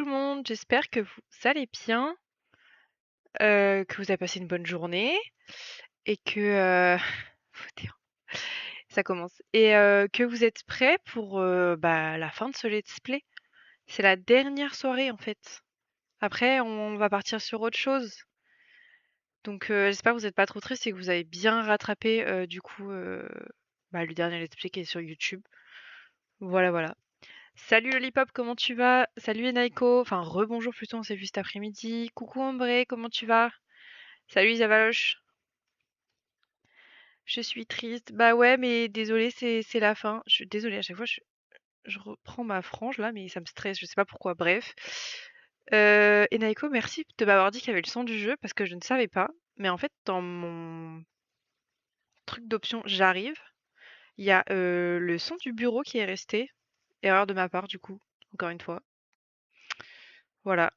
le monde, j'espère que vous allez bien, que vous avez passé une bonne journée et que faut dire, ça commence et que vous êtes prêts pour la fin de ce let's play. C'est la dernière soirée en fait. Après, on va partir sur autre chose. Donc j'espère que vous n'êtes pas trop tristes et que vous avez bien rattrapé le dernier let's play qui est sur YouTube. Voilà, voilà. Salut Lollipop, comment tu vas? Salut Enaiko, enfin rebonjour plutôt, on s'est vu cet après-midi. Coucou Ombré, comment tu vas? Salut Isavaloche. Je suis triste. Bah ouais, mais désolée, c'est la fin. Je suis désolée, à chaque fois je reprends ma frange là, mais ça me stresse, je sais pas pourquoi. Bref. Enaiko, merci de m'avoir dit qu'il y avait le son du jeu parce que je ne savais pas. Mais en fait, dans mon truc d'option, j'arrive. Il y a le son du bureau qui est resté. Erreur de ma part, du coup, encore une fois. Voilà.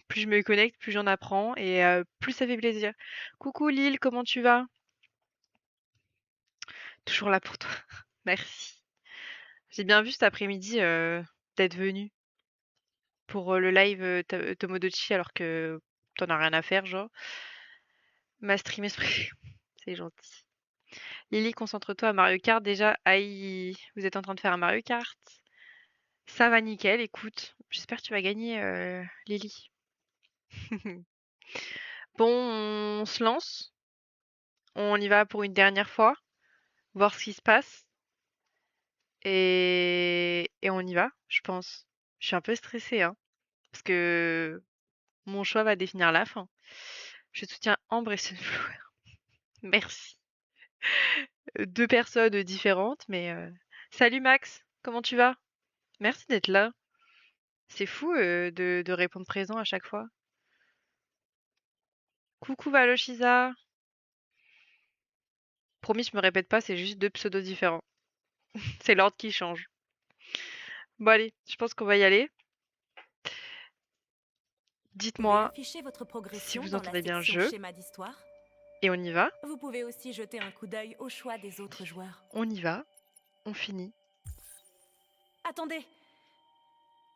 Plus je me connecte, plus j'en apprends et plus ça fait plaisir. Coucou Lille, comment tu vas? Toujours là pour toi. Merci. J'ai bien vu cet après-midi d'être venu pour le live Tomodachi alors que t'en as rien à faire, genre. Ma stream esprit. C'est gentil. Lily, concentre-toi à Mario Kart. Déjà, aïe, vous êtes en train de faire un Mario Kart. Ça va nickel, écoute. J'espère que tu vas gagner, Lily. Bon, on se lance. On y va pour une dernière fois. Voir ce qui se passe. Et on y va, je pense. Je suis un peu stressée, hein, parce que mon choix va définir la fin. Je soutiens Ambre et Sunflower. Merci. Deux personnes différentes, mais salut Max, comment tu vas? Merci d'être là. C'est fou de répondre présent à chaque fois. Coucou Valochisa. Promis, je me répète pas, c'est juste deux pseudos différents. C'est l'ordre qui change. Bon allez, je pense qu'on va y aller. Vous pouvez Dites-moi afficher votre si progression vous dans la entendez bien le section jeu. schéma d'histoire. Et on y va, Vous pouvez aussi jeter un coup d'œil au choix des autres joueurs. on y va, on finit. Attendez.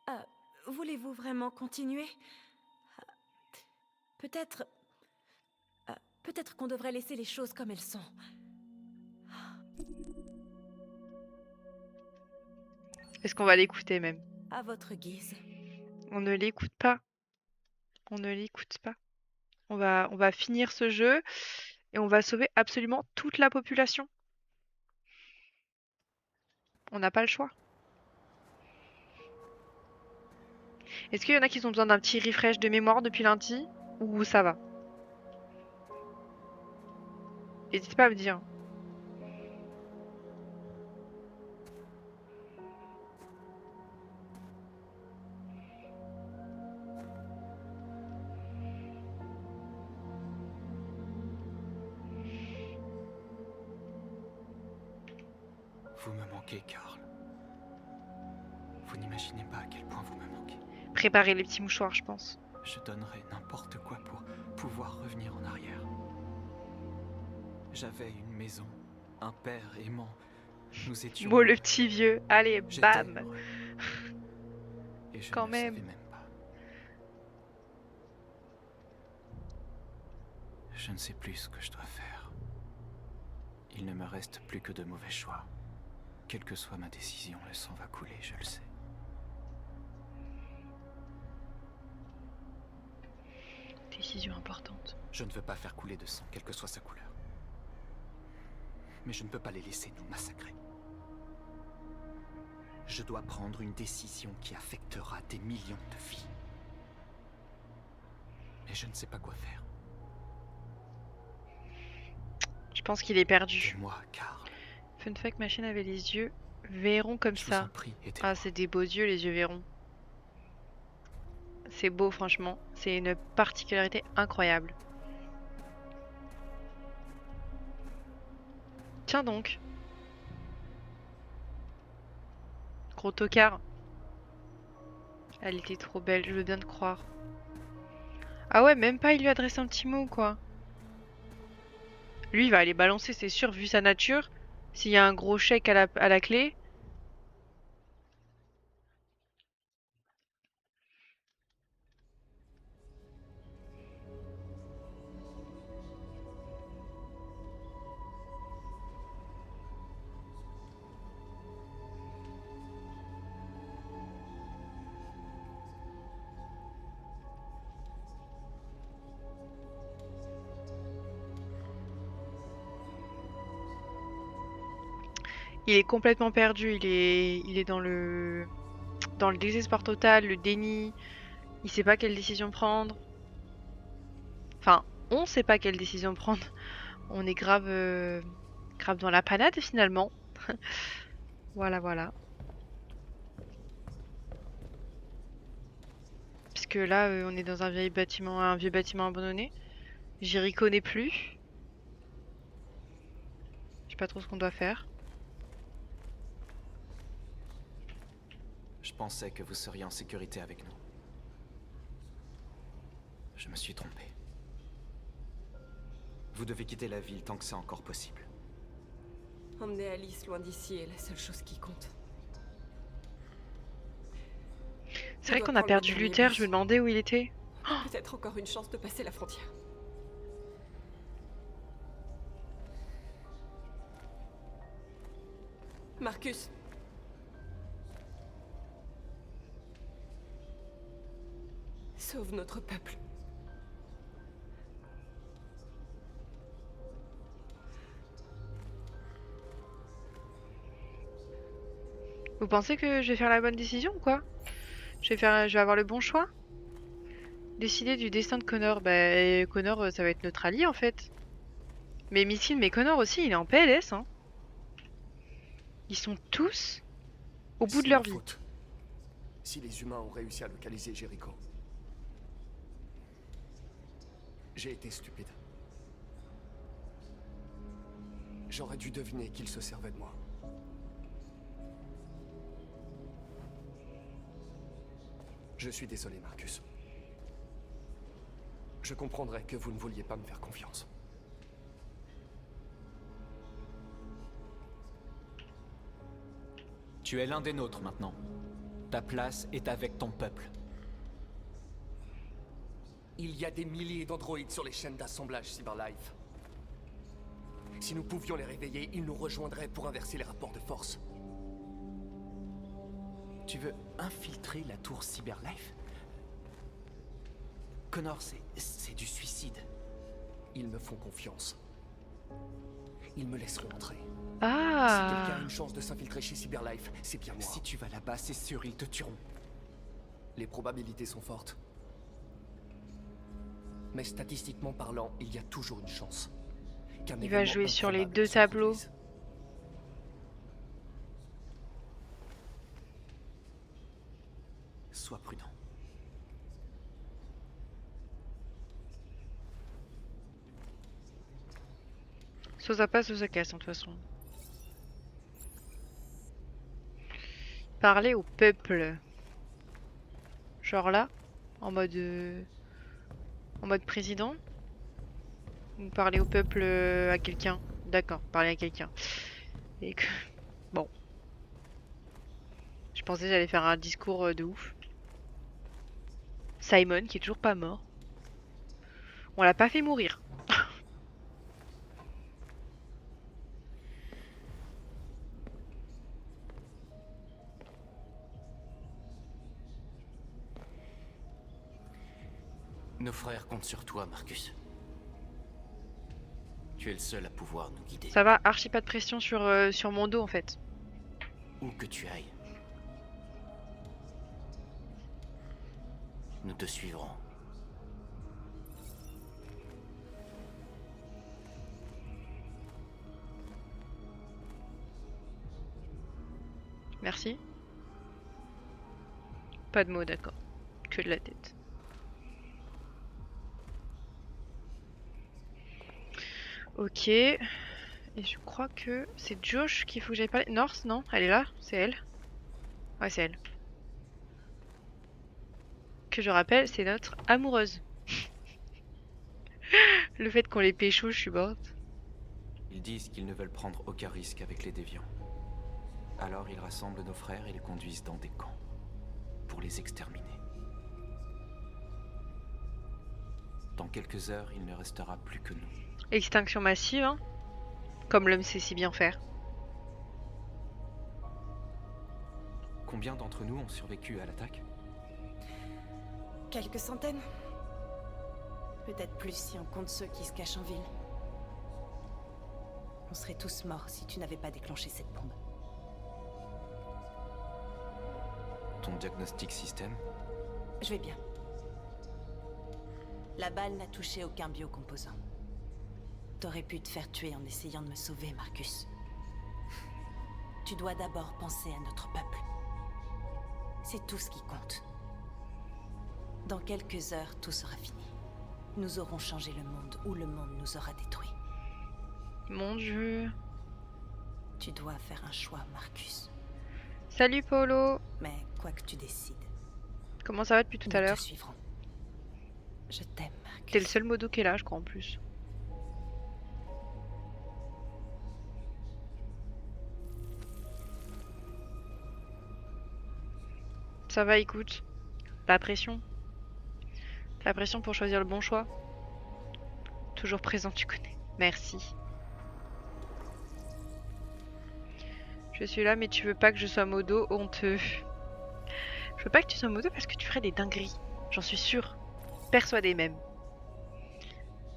Euh, Voulez-vous vraiment continuer? Peut-être... Peut-être qu'on devrait laisser les choses comme elles sont. Est-ce qu'on va l'écouter même? À votre guise. On ne l'écoute pas. On ne l'écoute pas. On va finir ce jeu et on va sauver absolument toute la population. On n'a pas le choix. Est-ce qu'il y en a qui ont besoin d'un petit refresh de mémoire depuis lundi? Ou ça va? N'hésitez pas à me dire. Vous me manquez, Karl. Vous n'imaginez pas à quel point vous me manquez. Préparez les petits mouchoirs, je pense. Je donnerais n'importe quoi pour pouvoir revenir en arrière. J'avais une maison, un père aimant. Nous étions Moi, le heureux. petit vieux. Allez, J'étais bam! heureux. Et je Quand ne le savais même. même pas. Je ne sais plus ce que je dois faire. Il ne me reste plus que de mauvais choix. Quelle que soit ma décision, le sang va couler, je le sais. Décision importante. Je ne veux pas faire couler de sang, quelle que soit sa couleur. Mais je ne peux pas les laisser nous massacrer. Je dois prendre une décision qui affectera des millions de vies. Mais je ne sais pas quoi faire. Je pense qu'il est perdu. Et moi, Karl, Fun fact, ma chaîne avait les yeux verrons comme je vous en ça. prie, Ah, aidez-moi. c'est des beaux yeux, les yeux verrons. C'est beau, franchement. C'est une particularité incroyable. Tiens donc. Gros tocard. Elle était trop belle, je veux bien te croire. Ah ouais, même pas il lui adresse un petit mot ou quoi. Lui, il va aller balancer, c'est sûr, vu sa nature. S'il y a un gros chèque à la clé. Il est complètement perdu, il est dans le désespoir total, le déni, il sait pas quelle décision prendre. Enfin, on sait pas quelle décision prendre. On est grave dans la panade finalement. Voilà, voilà. Puisque là, on est dans un vieux bâtiment abandonné. Jericho n'est plus. Je sais pas trop ce qu'on doit faire. Je pensais que vous seriez en sécurité avec nous. Je me suis trompé. Vous devez quitter la ville tant que c'est encore possible. Emmener Alice loin d'ici est la seule chose qui compte. C'est vrai qu'on a perdu Luther, je me demandais où il était. Peut-être encore une chance de passer la frontière. Marcus. Sauve notre peuple. Vous pensez que je vais faire la bonne décision ou quoi? Je vais avoir le bon choix? Décider du destin de Connor. Bah, Connor, ça va être notre allié en fait. Mais Missile, mais Connor aussi, il est en PLS, hein. Ils sont tous au bout de leur vie. Faute. Si les humains ont réussi à localiser Jericho. J'ai été stupide. J'aurais dû deviner qu'il se servait de moi. Je suis désolé, Marcus. Je comprendrais que vous ne vouliez pas me faire confiance. Tu es l'un des nôtres maintenant. Ta place est avec ton peuple. Il y a des milliers d'androïdes sur les chaînes d'assemblage CyberLife. Si nous pouvions les réveiller, ils nous rejoindraient pour inverser les rapports de force. Tu veux infiltrer la tour CyberLife? Connor, c'est du suicide. Ils me font confiance. Ils me laisseront entrer. Si Ah! quelqu'un a une chance de s'infiltrer chez CyberLife, c'est bien moi. Si tu vas là-bas, c'est sûr, ils te tueront. Les probabilités sont fortes. Mais statistiquement parlant, il y a toujours une chance. qu'un Il va événement jouer sur les improbable deux se tableaux. produise. Sois prudent. Soit ça passe, soit ça casse, hein, de toute façon. Parler au peuple. Genre là, en mode président. Ou parler au peuple à quelqu'un. D'accord, parler à quelqu'un. Et que... Bon. Je pensais que j'allais faire un discours de ouf. Simon, qui est toujours pas mort. On l'a pas fait mourir. Nos frères comptent sur toi, Marcus. Tu es le seul à pouvoir nous guider. Ça va, archi pas de pression sur mon dos en fait. Où que tu ailles. Nous te suivrons. Merci. Pas de mots, d'accord. Que de la tête. Ok. Et je crois que c'est Josh qu'il faut que j'aille parler. North, non? Elle est là? C'est elle? Ouais, c'est elle. Que je rappelle, c'est notre amoureuse. Le fait qu'on les pécho, je suis morte. Ils disent qu'ils ne veulent prendre aucun risque avec les déviants. Alors ils rassemblent nos frères et les conduisent dans des camps. Pour les exterminer. Dans quelques heures, il ne restera plus que nous. Extinction massive, hein? Comme l'homme sait si bien faire. Combien d'entre nous ont survécu à l'attaque? Quelques centaines. Peut-être plus si on compte ceux qui se cachent en ville. On serait tous morts si tu n'avais pas déclenché cette bombe. Ton diagnostic système? Je vais bien. La balle n'a touché aucun biocomposant. T'aurais pu te faire tuer en essayant de me sauver, Marcus. Tu dois d'abord penser à notre peuple. C'est tout ce qui compte. Dans quelques heures, tout sera fini. Nous aurons changé le monde ou le monde nous aura détruits. Mon Dieu. Tu dois faire un choix, Marcus. Salut Polo. Mais quoi que tu décides, Comment ça va depuis tout à nous l'heure? te suivrons. Je t'aime, Marcus. T'es le seul modo qui est là, je crois, en plus. Ça va, écoute. La pression. La pression pour choisir le bon choix. Toujours présent, tu connais. Merci. Je suis là, mais tu veux pas que je sois modo, honteux. Je veux pas que tu sois modo parce que tu ferais des dingueries. J'en suis sûre. Persuadée même.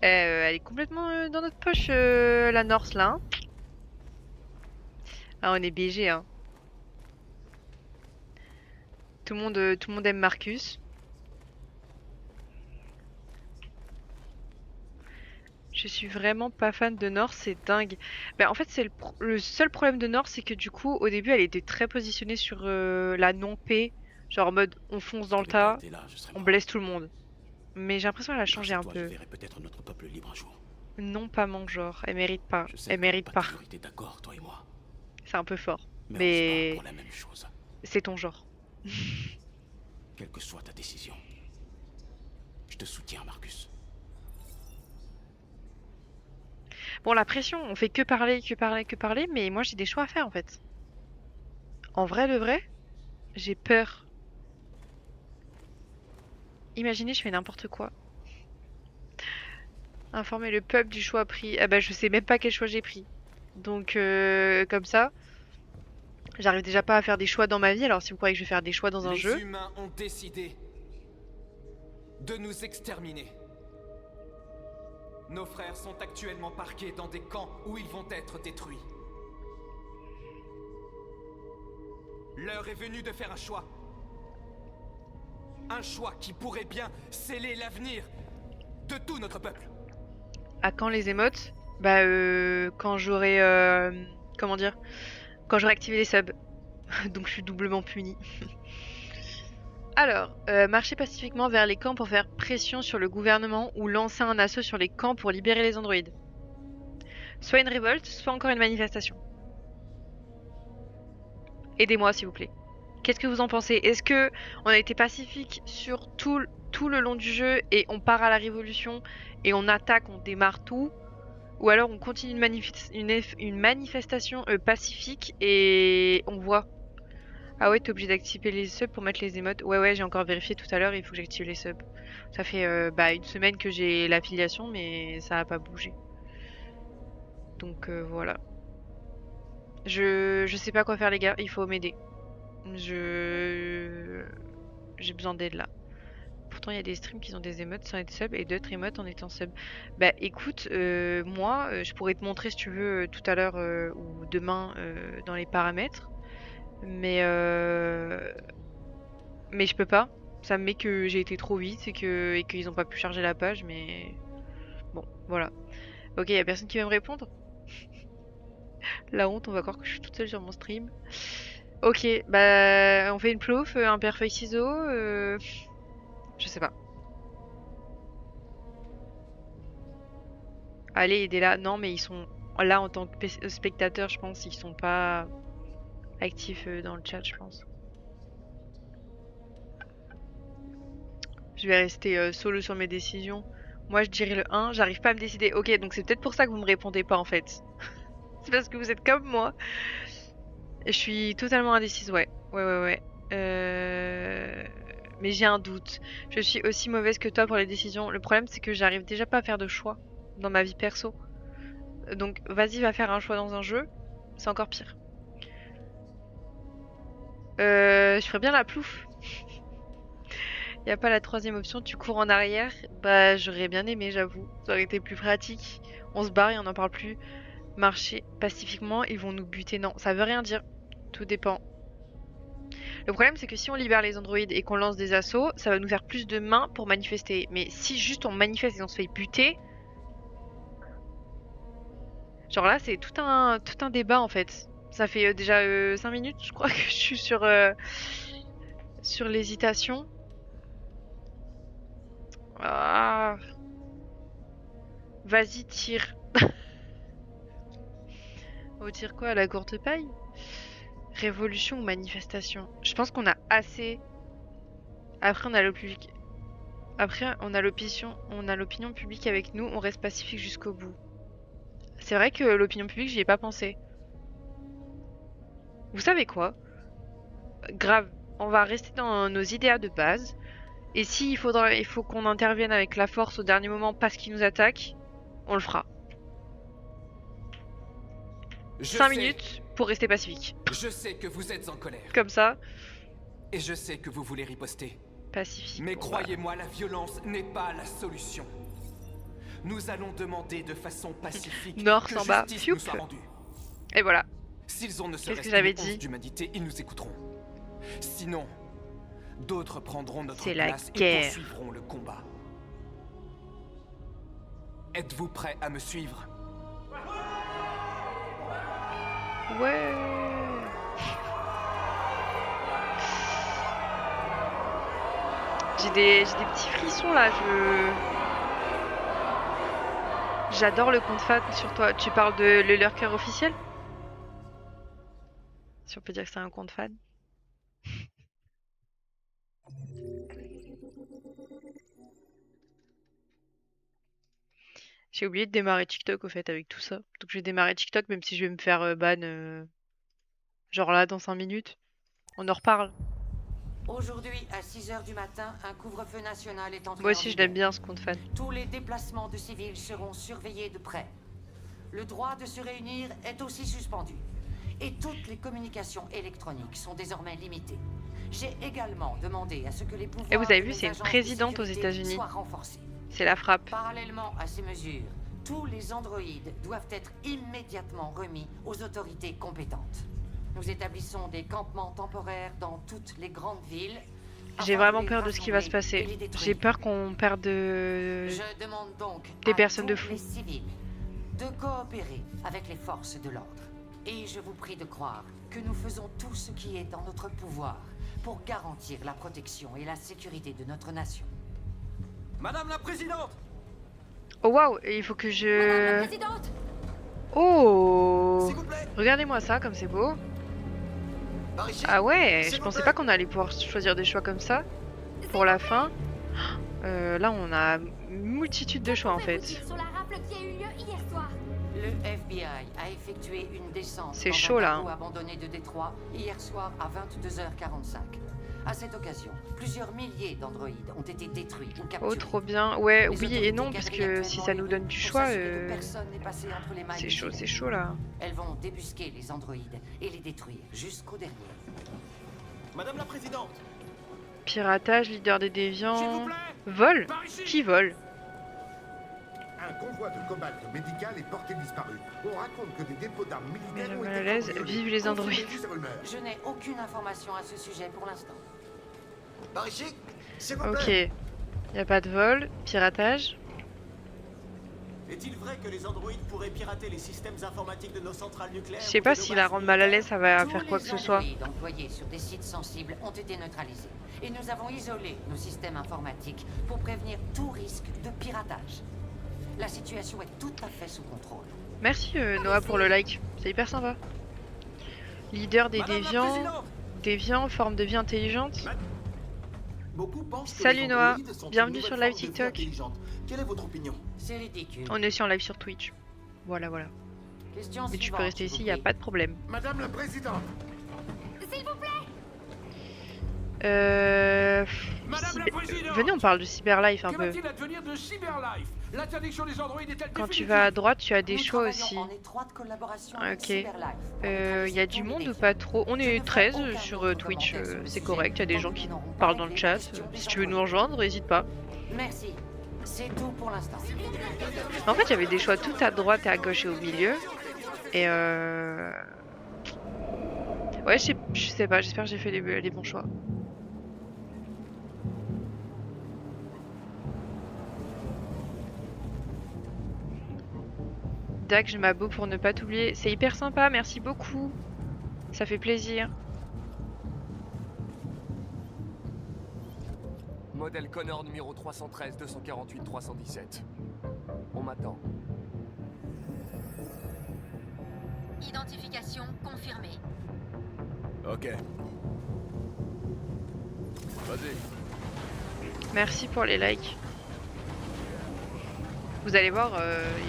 Elle est complètement dans notre poche, la Norse, là. Hein. Ah, on est BG, hein. Tout le monde aime Marcus. Je suis vraiment pas fan de Norse, c'est dingue. Ben, en fait, c'est le seul problème de Norse, c'est que du coup, au début, elle était très positionnée sur la non-paix. Genre en mode, on fonce dans le tas, on blesse tout le monde. Mais j'ai l'impression qu'elle a changé un peu. Je verrai peut-être notre peuple libre un jour. Non, pas mon genre. Elle mérite pas. Je sais Elle qu'on n'a mérite pas. toujours été d'accord, toi et moi. C'est un peu fort. Mais, on se Mais bat pour la même chose. c'est ton genre. Quelle que soit ta décision, je te soutiens, Marcus. Bon, la pression, on fait que parler, que parler, que parler, mais moi j'ai des choix à faire en fait. En vrai, de vrai, j'ai peur. Imaginez, je fais n'importe quoi. Informer le peuple du choix pris. Ah bah, je sais même pas quel choix j'ai pris. Donc, comme ça, j'arrive déjà pas à faire des choix dans ma vie. Alors, si vous croyez que je vais faire des choix dans un jeu. Les humains ont décidé de nous exterminer. Nos frères sont actuellement parqués dans des camps où ils vont être détruits. L'heure est venue de faire un choix. Un choix qui pourrait bien sceller l'avenir de tout notre peuple. À quand les émotes? Bah, quand j'aurai. Comment dire? Quand j'aurai activé les subs. Donc, je suis doublement punie. Alors, marcher pacifiquement vers les camps pour faire pression sur le gouvernement ou lancer un assaut sur les camps pour libérer les androïdes. Soit une révolte, soit encore une manifestation. Aidez-moi s'il vous plaît. Qu'est-ce que vous en pensez? Est-ce que on a été pacifique sur tout le long du jeu et on part à la révolution et on attaque, on démarre tout? Ou alors on continue une manifestation pacifique et on voit? Ah ouais, t'es obligé d'activer les subs pour mettre les émotes. Ouais, j'ai encore vérifié tout à l'heure, il faut que j'active les subs. Ça fait une semaine que j'ai l'affiliation, mais ça a pas bougé. Donc voilà. Je sais pas quoi faire les gars, il faut m'aider. J'ai besoin d'aide là. Pourtant il y a des streams qui ont des émotes sans être sub et d'autres émotes en étant sub. Bah écoute, moi je pourrais te montrer si tu veux tout à l'heure ou demain dans les paramètres. Mais je peux pas. Ça me met que j'ai été trop vite et qu'ils ont pas pu charger la page, mais bon, voilà. Ok, y a personne qui va me répondre. La honte, on va croire que je suis toute seule sur mon stream. Ok, bah on fait une plouf, un pierre feuille ciseaux, je sais pas. Allez, aidez-la. Non, mais ils sont là en tant que spectateurs, je pense, ils sont pas actifs dans le chat, je pense. Je vais rester solo sur mes décisions. Moi, je dirais le 1. J'arrive pas à me décider. Ok, donc c'est peut-être pour ça que vous me répondez pas, en fait. C'est parce que vous êtes comme moi. Je suis totalement indécise, ouais. Ouais. Mais j'ai un doute. Je suis aussi mauvaise que toi pour les décisions. Le problème, c'est que j'arrive déjà pas à faire de choix dans ma vie perso. Donc, vas-y, va faire un choix dans un jeu. C'est encore pire. Je ferais bien la plouf. Y a pas la troisième option, tu cours en arrière. Bah, j'aurais bien aimé, j'avoue. Ça aurait été plus pratique. On se barre et on n'en parle plus. Marcher pacifiquement, ils vont nous buter. Non, ça veut rien dire. Tout dépend. Le problème, c'est que si on libère les androïdes et qu'on lance des assauts, ça va nous faire plus de mains pour manifester. Mais si juste on manifeste et on se fait buter... Genre là, c'est tout un débat en fait. Ça fait déjà 5 minutes, je crois, que je suis sur l'hésitation. Ah. Vas-y, tire. On tire quoi, à la courte paille? Révolution ou manifestation? Je pense qu'on a assez. Après, on a le public. Après, on a l'opinion publique avec nous. On reste pacifique jusqu'au bout. C'est vrai que l'opinion publique, j'y ai pas pensé. Vous savez quoi? Grave, on va rester dans nos idéas de base. Et s'il il faut qu'on intervienne avec la force au dernier moment parce qu'ils nous attaquent, on le fera. 5 minutes pour rester pacifique. Je sais que vous êtes en colère. Comme ça, Et je sais que vous voulez riposter. pacifique. Mais Bon, croyez-moi, la violence n'est pas la solution. Nous allons demander de façon pacifique Nord que s'en bat. justice Fioup. nous soit rendue. Et voilà. S'ils ont ne Qu'est-ce que serait-ce j'avais qu'une once dit d'humanité, ils nous écouteront. Sinon, d'autres prendront notre C'est la place et guerre. poursuivront le combat. Êtes-vous prêts à me suivre? Ouais. J'ai des petits frissons là. J'adore le compte fan sur toi. Tu parles de le lurker officiel? Si on peut dire que c'est un compte fan. J'ai oublié de démarrer TikTok au fait avec tout ça. Donc je vais démarrer TikTok même si je vais me faire ban genre là dans 5 minutes. On en reparle. Aujourd'hui, à 6h du matin, un couvre-feu national est entré Moi en aussi je vigueur. l'aime bien ce compte fan. Tous les déplacements de civils seront surveillés de près. Le droit de se réunir est aussi suspendu. Et toutes les communications électroniques sont désormais limitées. J'ai également demandé à ce que les pouvoirs Et vous avez de vu, nos c'est une agences de présidente aux sécurité États-Unis. soient renforcés. C'est la frappe. Parallèlement à ces mesures, tous les androïdes doivent être immédiatement remis aux autorités compétentes. Nous établissons des campements temporaires dans toutes les grandes villes. J'ai afin vraiment les peur de ce qui va se rassembler et passer. les détruire. J'ai peur qu'on perde Je demande donc des à personnes de tous fous. les civils de coopérer avec les forces de l'ordre. Et je vous prie de croire que nous faisons tout ce qui est en notre pouvoir pour garantir la protection et la sécurité de notre nation. Madame la Présidente! Oh waouh, il faut que Madame la je... présidente! Oh! S'il vous plaît! Regardez-moi ça, comme c'est beau. Par ici! Ah ouais, S'il je vous pensais plaît. pas qu'on allait pouvoir choisir des choix comme ça pour la fin. Là, on a une multitude de choix en Pouvez-vous fait. dire sur la rafle qui a eu lieu hier soir? Le FBI a effectué une descente C'est dans chaud, un là, bateau hein. abandonné de Détroit hier soir à 22h45. À cette occasion, plusieurs milliers d'androïdes ont été détruits ou capturés. Oh, trop bien. Ouais, Les oui autorités et non, parce quadrillent que si ça actuellement nous les donne du routes pour choix, s'assurer que personne n'est passé entre les mailles c'est du chaud, filet. c'est chaud là. Elles vont débusquer les androïdes et les détruire jusqu'au dernier. Madame la Présidente, Piratage, leader des s'il vous déviants. plaît, Vol? par ici. Qui vole? Un convoi de cobalt médical est porté disparu. On raconte que des dépôts d'armes militaires Mais ont mal à été l'aise, cambriolés. vive les androïdes. Confirmez-vous ces rumeurs? Je n'ai aucune information à ce sujet pour l'instant. Par ici, s'il vous Ok. plaît. Y a pas de vol, piratage. Est-il vrai que les androïdes pourraient pirater les systèmes informatiques de nos centrales nucléaires? Je sais pas si la rendre mal à l'aise, ça va Tous faire quoi que les ce soit. androïdes employés sur des sites sensibles ont été neutralisés. Et nous avons isolé nos systèmes informatiques pour prévenir tout risque de piratage. La situation est tout à fait sous contrôle. Merci Noah pour le like, c'est hyper sympa. Leader des Madame la déviants. Présidente, Déviant, forme de vie intelligente. beaucoup pensent que Salut les Noah, androïdes sont une bienvenue nouvelle sur live forme de vie TikTok. intelligente. Quelle est votre opinion? C'est ridicule. On est aussi en live sur Twitch. Voilà, voilà. Question Mais tu peux suivante, rester s'il ici, vous y a plaît. pas de problème. Madame la Présidente, S'il vous plaît! Madame la Présidente! Venez, on parle de Cyberlife un Que peu. va-t-il advenir de Cyberlife? L'interdiction des androïdes est-elle Quand tu définitive? vas à droite, tu as des Nous choix travaillons aussi. en étroite collaboration Ah, avec ok. Cyberlife pour Y neutraliser a du tous les monde ou défis. pas trop? On Je est ne ferai 13 aucun sur autre Twitch, commentaire sur le c'est sujet, correct. Il y a des tant gens que qui nous n'aurons pas parlent dans le réglé chat. la question des Si tu veux nous androïdes. rejoindre, n'hésite pas. Merci. C'est tout pour l'instant. En fait, il y avait des choix tout à droite et à gauche et au milieu. Et Ouais, je sais pas, j'espère que j'ai fait les bons choix. Dac, je m'aboue pour ne pas t'oublier. C'est hyper sympa, merci beaucoup. Ça fait plaisir. Modèle Connor numéro 313 248 317. On m'attend. Identification confirmée. Ok. Vas-y. Merci pour les likes. Vous allez voir,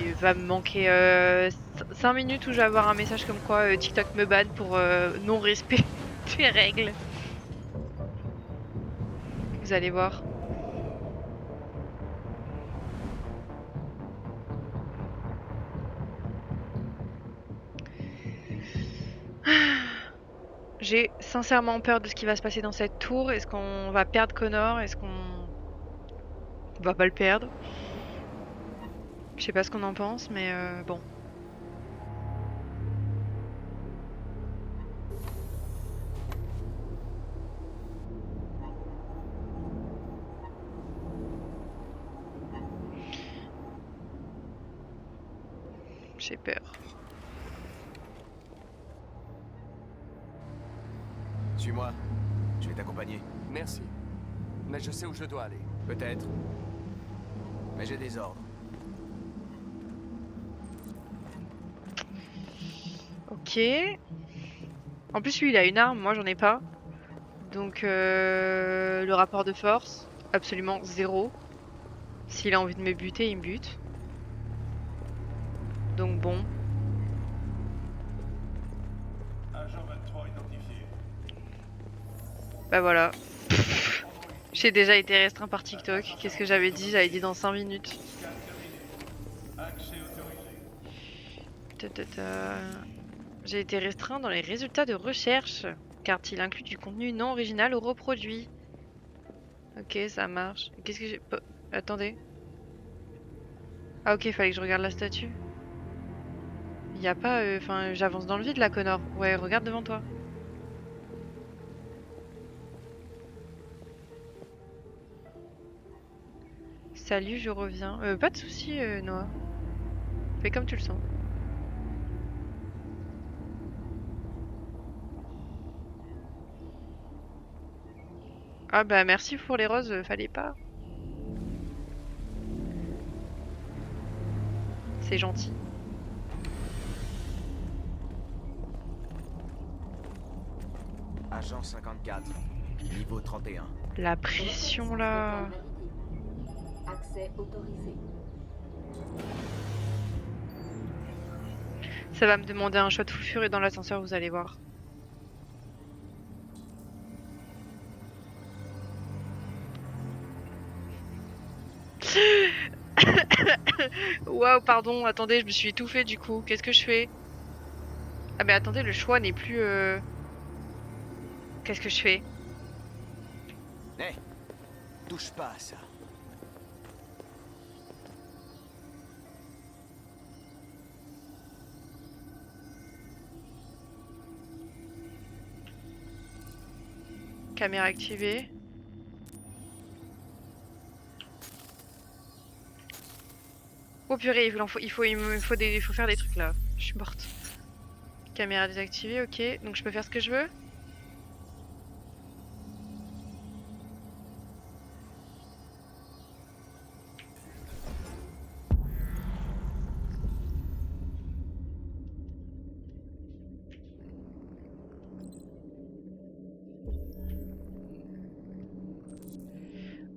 il va me manquer 5 minutes où je vais avoir un message comme quoi TikTok me banne pour non-respect des règles. Vous allez voir. J'ai sincèrement peur de ce qui va se passer dans cette tour. Est-ce qu'on va perdre Connor? Est-ce qu'on va pas le perdre? Je sais pas ce qu'on en pense, mais bon. J'ai peur. Suis-moi. Je vais t'accompagner. Merci. Mais je sais où je dois aller. Peut-être. Mais j'ai des ordres. Ok. En plus, lui, il a une arme, moi, j'en ai pas. Donc, le rapport de force, absolument 0. S'il a envie de me buter, il me bute. Donc, bon. Agent 23 identifié. Bah voilà. J'ai déjà été restreint par TikTok. Qu'est-ce que j'avais dit? J'avais dit dans 5 minutes. Accès autorisé. J'ai été restreint dans les résultats de recherche, car il inclut du contenu non original ou reproduit. Ok, ça marche. Qu'est-ce que j'ai... Attendez. Ah ok, fallait que je regarde la statue. Y a pas... Enfin, j'avance dans le vide là, Connor. Ouais, regarde devant toi. Salut, je reviens. Pas de soucis, Noah. Fais comme tu le sens. Ah bah merci pour les roses, fallait pas. C'est gentil. Agent 54. Niveau 31. La pression là. Accès autorisé. Ça va me demander un shot full fury dans l'ascenseur, vous allez voir. Waouh, pardon, attendez, je me suis étouffée du coup. Qu'est-ce que je fais? Ah mais attendez, le choix n'est plus... Qu'est-ce que je fais? Hé, touche pas à ça. Caméra activée. Oh purée, il faut faire des trucs là. Je suis morte. Caméra désactivée, ok. Donc je peux faire ce que je veux?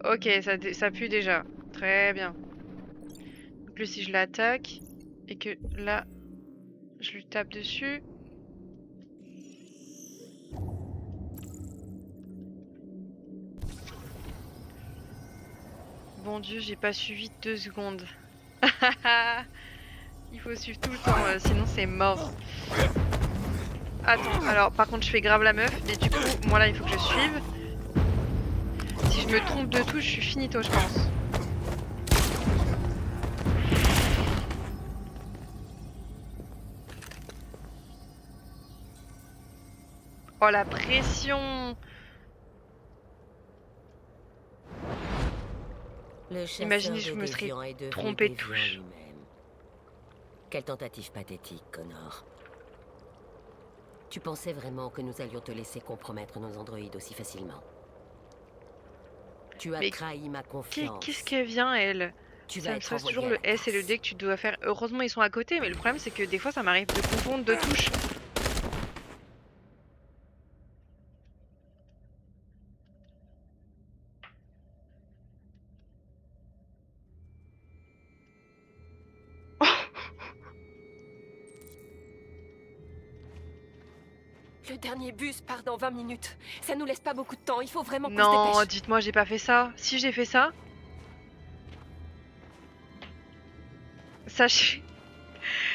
Ok, ça pue déjà. Très bien. Donc lui, si je l'attaque et que là, je lui tape dessus. Bon Dieu, j'ai pas suivi 2 secondes. Il faut suivre tout le temps, sinon c'est mort. Attends, alors par contre je fais grave la meuf, mais du coup, moi là il faut que je suive. Si je me trompe de touche, je suis finito, je pense. Oh la pression! Le chasseur Imaginez, je de me serais déviants est devenu trompée de déviant touche. lui-même. Quelle tentative pathétique, Connor. Tu pensais vraiment que nous allions te laisser compromettre nos androïdes aussi facilement? Tu as Mais trahi ma confiance. Qu'est-ce qu'elle vient, elle? Tu Ça vas me être stresse envoyé toujours à le la S et le casse. D que tu dois faire. Heureusement, ils sont à côté, mais le problème, c'est que des fois, ça m'arrive de confondre deux touches. Le dernier bus part dans 20 minutes. Ça nous laisse pas beaucoup de temps, il faut vraiment qu'on se Non, dépêche. dites-moi, j'ai pas fait ça. Si j'ai fait ça, sachez...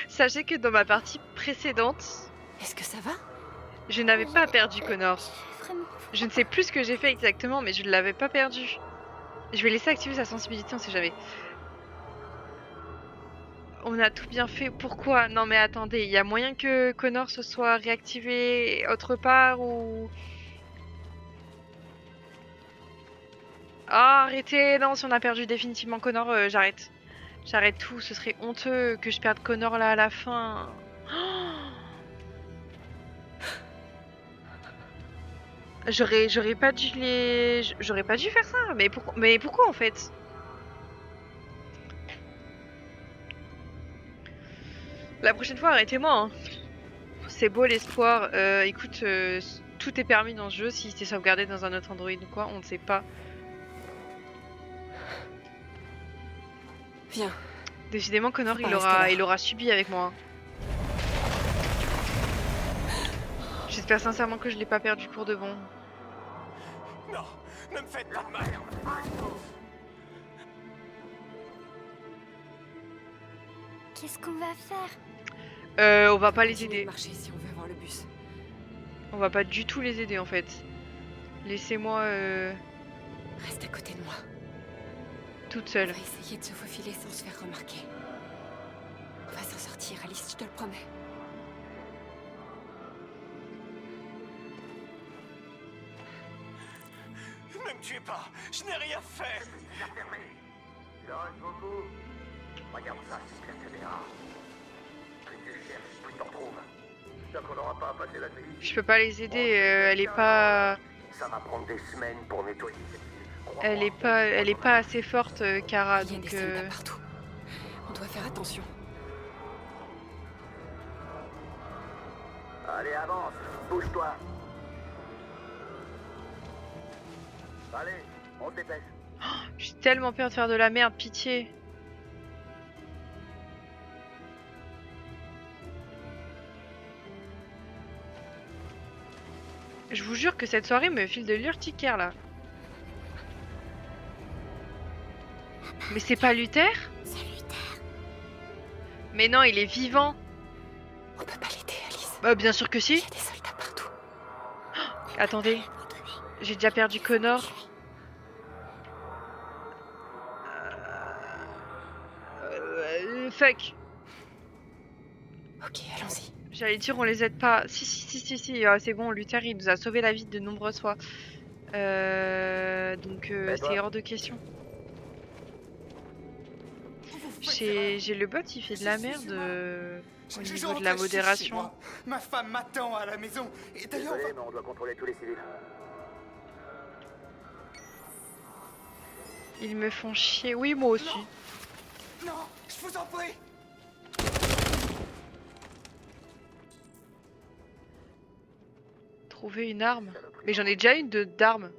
Sachez que dans ma partie précédente, Est-ce que ça va? je n'avais pas perdu Connor. Je ne sais plus ce que j'ai fait exactement, mais je ne l'avais pas perdu. Je vais laisser activer sa sensibilité, on sait jamais. On a tout bien fait. Pourquoi? Non mais attendez, il y a moyen que Connor se soit réactivé autre part ou... Ah, arrêtez! Non, si on a perdu définitivement Connor, j'arrête. J'arrête tout, ce serait honteux que je perde Connor là à la fin. J'aurais pas dû j'aurais pas dû faire ça. Mais pourquoi en fait? La prochaine fois, arrêtez-moi. Hein. C'est beau l'espoir. Écoute, tout est permis dans ce jeu. Si c'était sauvegardé dans un autre Android ou quoi, on ne sait pas. Viens. Décidément, Connor, Faut pas il aura subi avec moi. J'espère sincèrement que je l'ai pas perdu pour de bon. Non, ne me faites pas de mal. Qu'est-ce qu'on va faire? On va pas les Continuez aider. de marcher si on veut avoir le bus. On va pas du tout les aider en fait. Laissez-moi Reste à côté de moi. toute On seule. va essayer de se faufiler sans se faire remarquer. On va s'en sortir, Alice, je te le promets. Ne me tuez pas, je n'ai rien fait. Il en reste beaucoup. Regarde ça, c'est la caméra. Plus tu cherches, plus t'en trouves. J'espère qu'on n'aura pas à passer la nuit. Je peux pas les aider, elle est pas... Ça va prendre des semaines pour nettoyer cette ville. Elle est pas assez forte, Kara, Il y a donc... des soldats partout. On doit faire attention. Allez, avance, bouge-toi. Allez, on se dépêche. J'ai tellement peur de faire de la merde, pitié. Je vous jure que cette soirée me file de l'urticaire là. Mais c'est pas Luther? C'est Luther. Mais non, il est vivant. On peut pas l'aider, Alice. Bah bien sûr que si. Il y a des soldats partout. Attendez, j'ai déjà perdu Connor. Fuck. Ok, allons-y. J'allais dire on les aide pas. Si, c'est bon, Luther il nous a sauvé la vie de nombreuses fois. Donc c'est hors de question. J'ai le bot, il fait de la merde au niveau de la modération. Ma femme m'attend à la maison. Et d'ailleurs, Désolé, mais on doit contrôler tous les civils. Ils me font chier. Oui, moi aussi. non, je vous en prie. Trouver une arme. Mais j'en ai déjà une d'arme.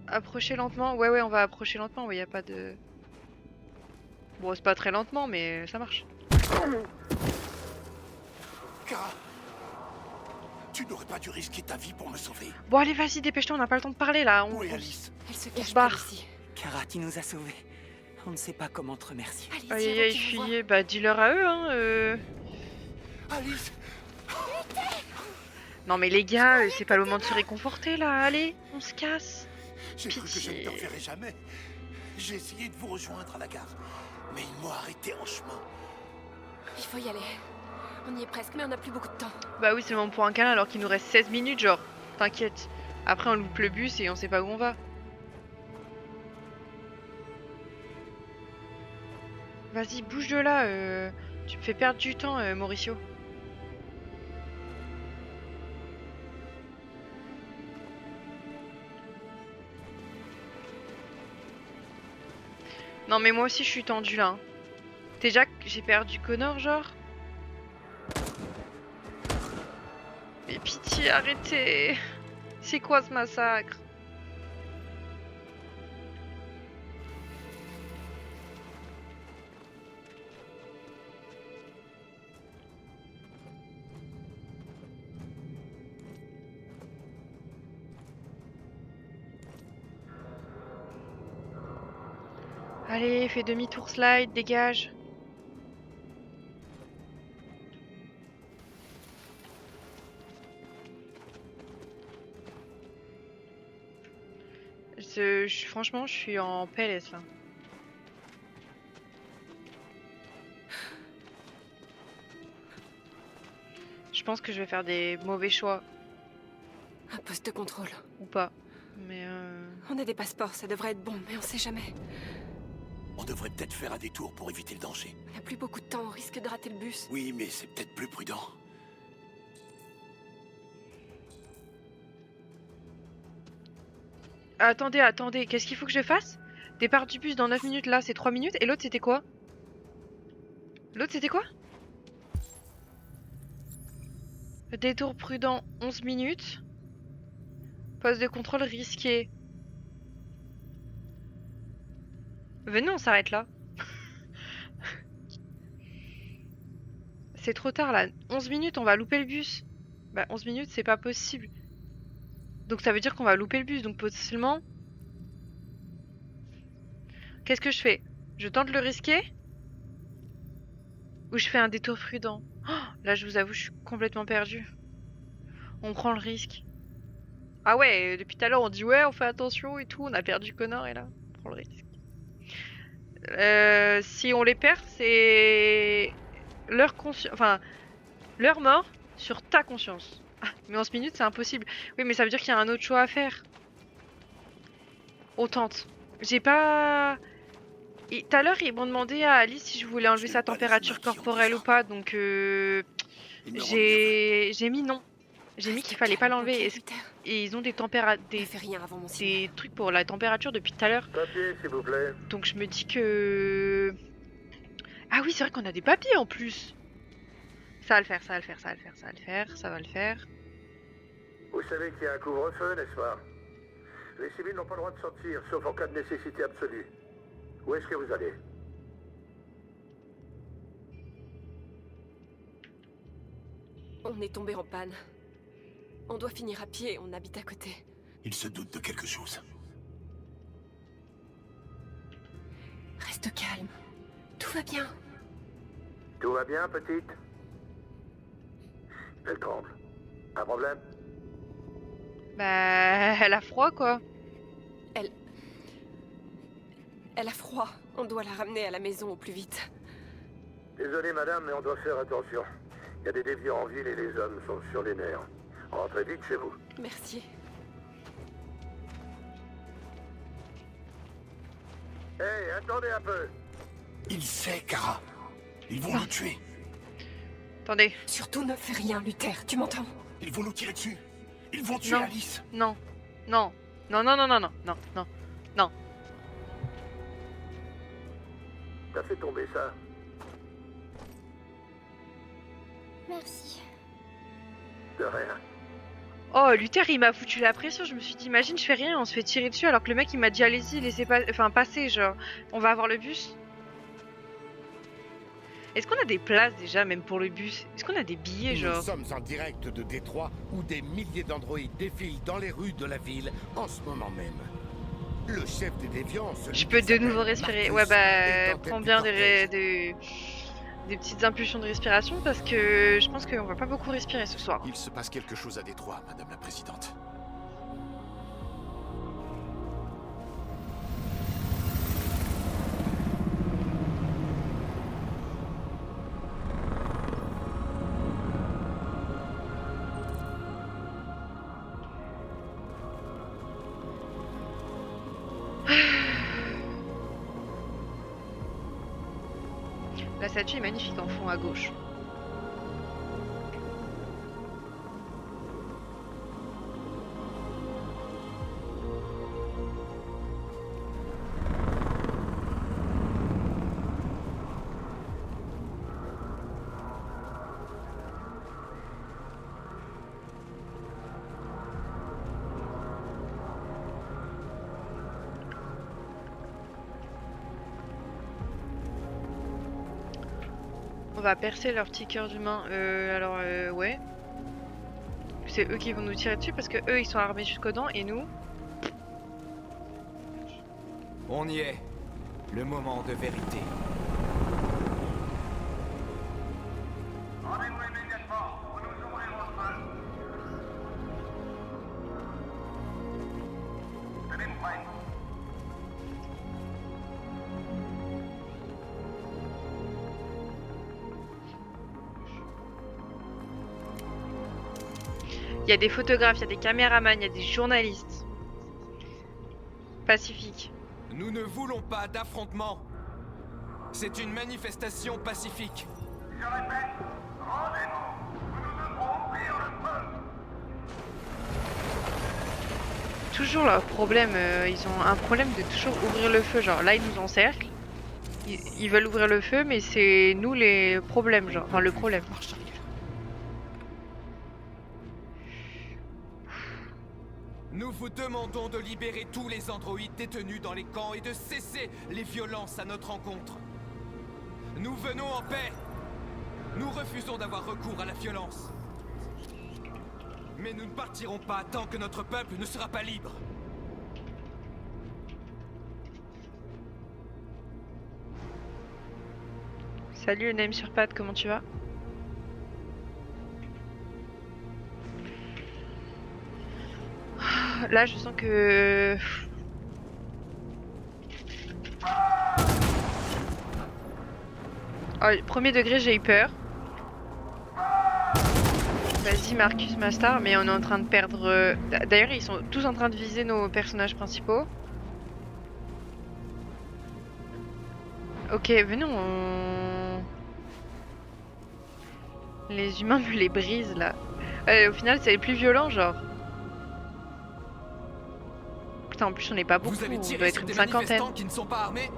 Approcher lentement. Ouais, on va approcher lentement. Ouais, y a pas de... Bon, c'est pas très lentement, mais ça marche. Kara, tu n'aurais pas dû risquer ta vie pour me sauver. Bon, allez, vas-y, dépêche-toi, on n'a pas le temps de parler là. Où est Alice? Elle se se cache barre. par ici. Kara, tu nous as sauvés. On ne sait pas comment te remercier. Alice, Aïe, viens aïe, donc, tu me vois. fuyez. Bah, dis-leur à eux, hein. Alice, Non, mais les gars, c'est pas le moment de se réconforter là. Allez, on se casse. j'ai cru que je ne te Pitié. reverrai jamais. J'ai essayé de vous rejoindre à la gare, mais ils m'ont arrêté en chemin. Il faut y aller. On y est presque, mais on n'a plus beaucoup de temps. Bah oui, c'est le moment pour un câlin alors qu'il nous reste 16 minutes, genre. T'inquiète. Après, on loupe le bus et on sait pas où on va. Vas-y, bouge de là. Tu me fais perdre du temps, Mauricio. Non mais moi aussi je suis tendue là. Hein. Déjà que j'ai perdu Connor genre. Mais pitié, arrêtez. C'est quoi ce massacre? Allez, fais demi-tour slide, dégage. Franchement, je suis en PLS là. Je pense que je vais faire des mauvais choix. Un poste de contrôle. Ou pas. Mais On a des passeports, ça devrait être bon, mais on sait jamais. On devrait peut-être faire un détour pour éviter le danger. On n'a plus beaucoup de temps, on risque de rater le bus. Oui, mais c'est peut-être plus prudent. Attendez, attendez, qu'est-ce qu'il faut que je fasse? Départ du bus dans 9 minutes, là c'est 3 minutes. Et l'autre c'était quoi? L'autre c'était quoi? Détour prudent 11 minutes. Poste de contrôle risqué. Venez, on s'arrête là. C'est trop tard là. 11 minutes, on va louper le bus. Bah 11 minutes, c'est pas possible. Donc ça veut dire qu'on va louper le bus. Donc potentiellement... Qu'est-ce que je fais? Je tente le risqué? Ou je fais un détour prudent? Oh, là, je vous avoue, je suis complètement perdue. On prend le risque. Ah ouais, depuis tout à l'heure, on dit ouais, on fait attention et tout. On a perdu Connor et là, on prend le risque. Si on les perd, c'est leur conscience, enfin leur mort sur ta conscience. Ah, mais 11 minutes, c'est impossible. Oui, mais ça veut dire qu'il y a un autre choix à faire. On tente. J'ai pas... Tout à l'heure, ils m'ont demandé à Alice si je voulais enlever sa température corporelle ou pas, donc j'ai mis non. J'ai mis qu'il fallait pas l'enlever. Et ils ont des des trucs pour la température depuis tout à l'heure. Papier, s'il vous plaît. Donc je me dis que... Ah oui, c'est vrai qu'on a des papiers en plus. Ça va le faire, ça va le faire, ça va le faire, ça va le faire, ça va le faire. Vous savez qu'il y a un couvre-feu, n'est-ce pas? Les civils n'ont pas le droit de sortir, sauf en cas de nécessité absolue. Où est-ce que vous allez? On est tombé en panne. On doit finir à pied, on habite à côté. Il se doute de quelque chose. Reste calme. Tout va bien. Tout va bien, petite? Elle tremble. Un problème? Bah, elle a froid, quoi. Elle a froid. On doit la ramener à la maison au plus vite. Désolé, madame, mais on doit faire attention. Il y a des déviants en ville et les hommes sont sur les nerfs. Rentrez vite chez vous. Merci. Hey, attendez un peu. Il sait, Kara. Ils vont nous tuer. Attendez. Surtout ne fais rien, Luther, tu m'entends? Ils vont nous tirer dessus. Ils vont tuer Alice. Non. Non. Non, non, non, non, non, non, non, non. T'as fait tomber ça? Merci. De rien. Oh, Luther, il m'a foutu la pression. Je me suis dit, imagine, je fais rien, on se fait tirer dessus alors que le mec il m'a dit, allez-y, laissez pas, enfin, passer, genre, on va avoir le bus. Est-ce qu'on a des places déjà, même pour le bus? Est-ce qu'on a des billets, genre? Nous sommes en direct de Détroit où des milliers d'androïdes défilent dans les rues de la ville en ce moment même. Le chef des déviants... Je peux de nouveau respirer. Ouais, bah, prends bien des petites impulsions de respiration parce que je pense qu'on va pas beaucoup respirer ce soir. Il se passe quelque chose à Détroit, Madame la Présidente. La statue est magnifique en fond à gauche. On va percer leur petit cœur d'humain. Ouais. C'est eux qui vont nous tirer dessus parce que eux ils sont armés jusqu'aux dents et nous. On y est. Le moment de vérité. Rendez-vous immédiatement, ou nous ouvrirons le feu. Tenez-vous prêts. Il y a des photographes, il y a des caméramans, il y a des journalistes. Pacifique. Nous ne voulons pas d'affrontement. C'est une manifestation pacifique. Je répète, rendez-vous, ou nous devrons ouvrir le feu. Toujours leur problème, ils ont un problème de toujours ouvrir le feu. Genre là ils nous encerclent. Ils veulent ouvrir le feu mais c'est nous les problèmes genre. Enfin le problème. Nous vous demandons de libérer tous les androïdes détenus dans les camps et de cesser les violences à notre encontre. Nous venons en paix. Nous refusons d'avoir recours à la violence. Mais nous ne partirons pas tant que notre peuple ne sera pas libre. Salut Name sur Pad, comment tu vas? Là je sens que... Oh, premier degré j'ai eu peur. Vas-y Marcus Mastar, mais on est en train de perdre... D'ailleurs ils sont tous en train de viser nos personnages principaux. Ok, venez on... Les humains me les brisent là. Au final c'est les plus violents genre. Putain en plus on n'est pas beaucoup, Vous avez on tiré doit être sur une des cinquantaine. manifestants qui ne sont pas armés?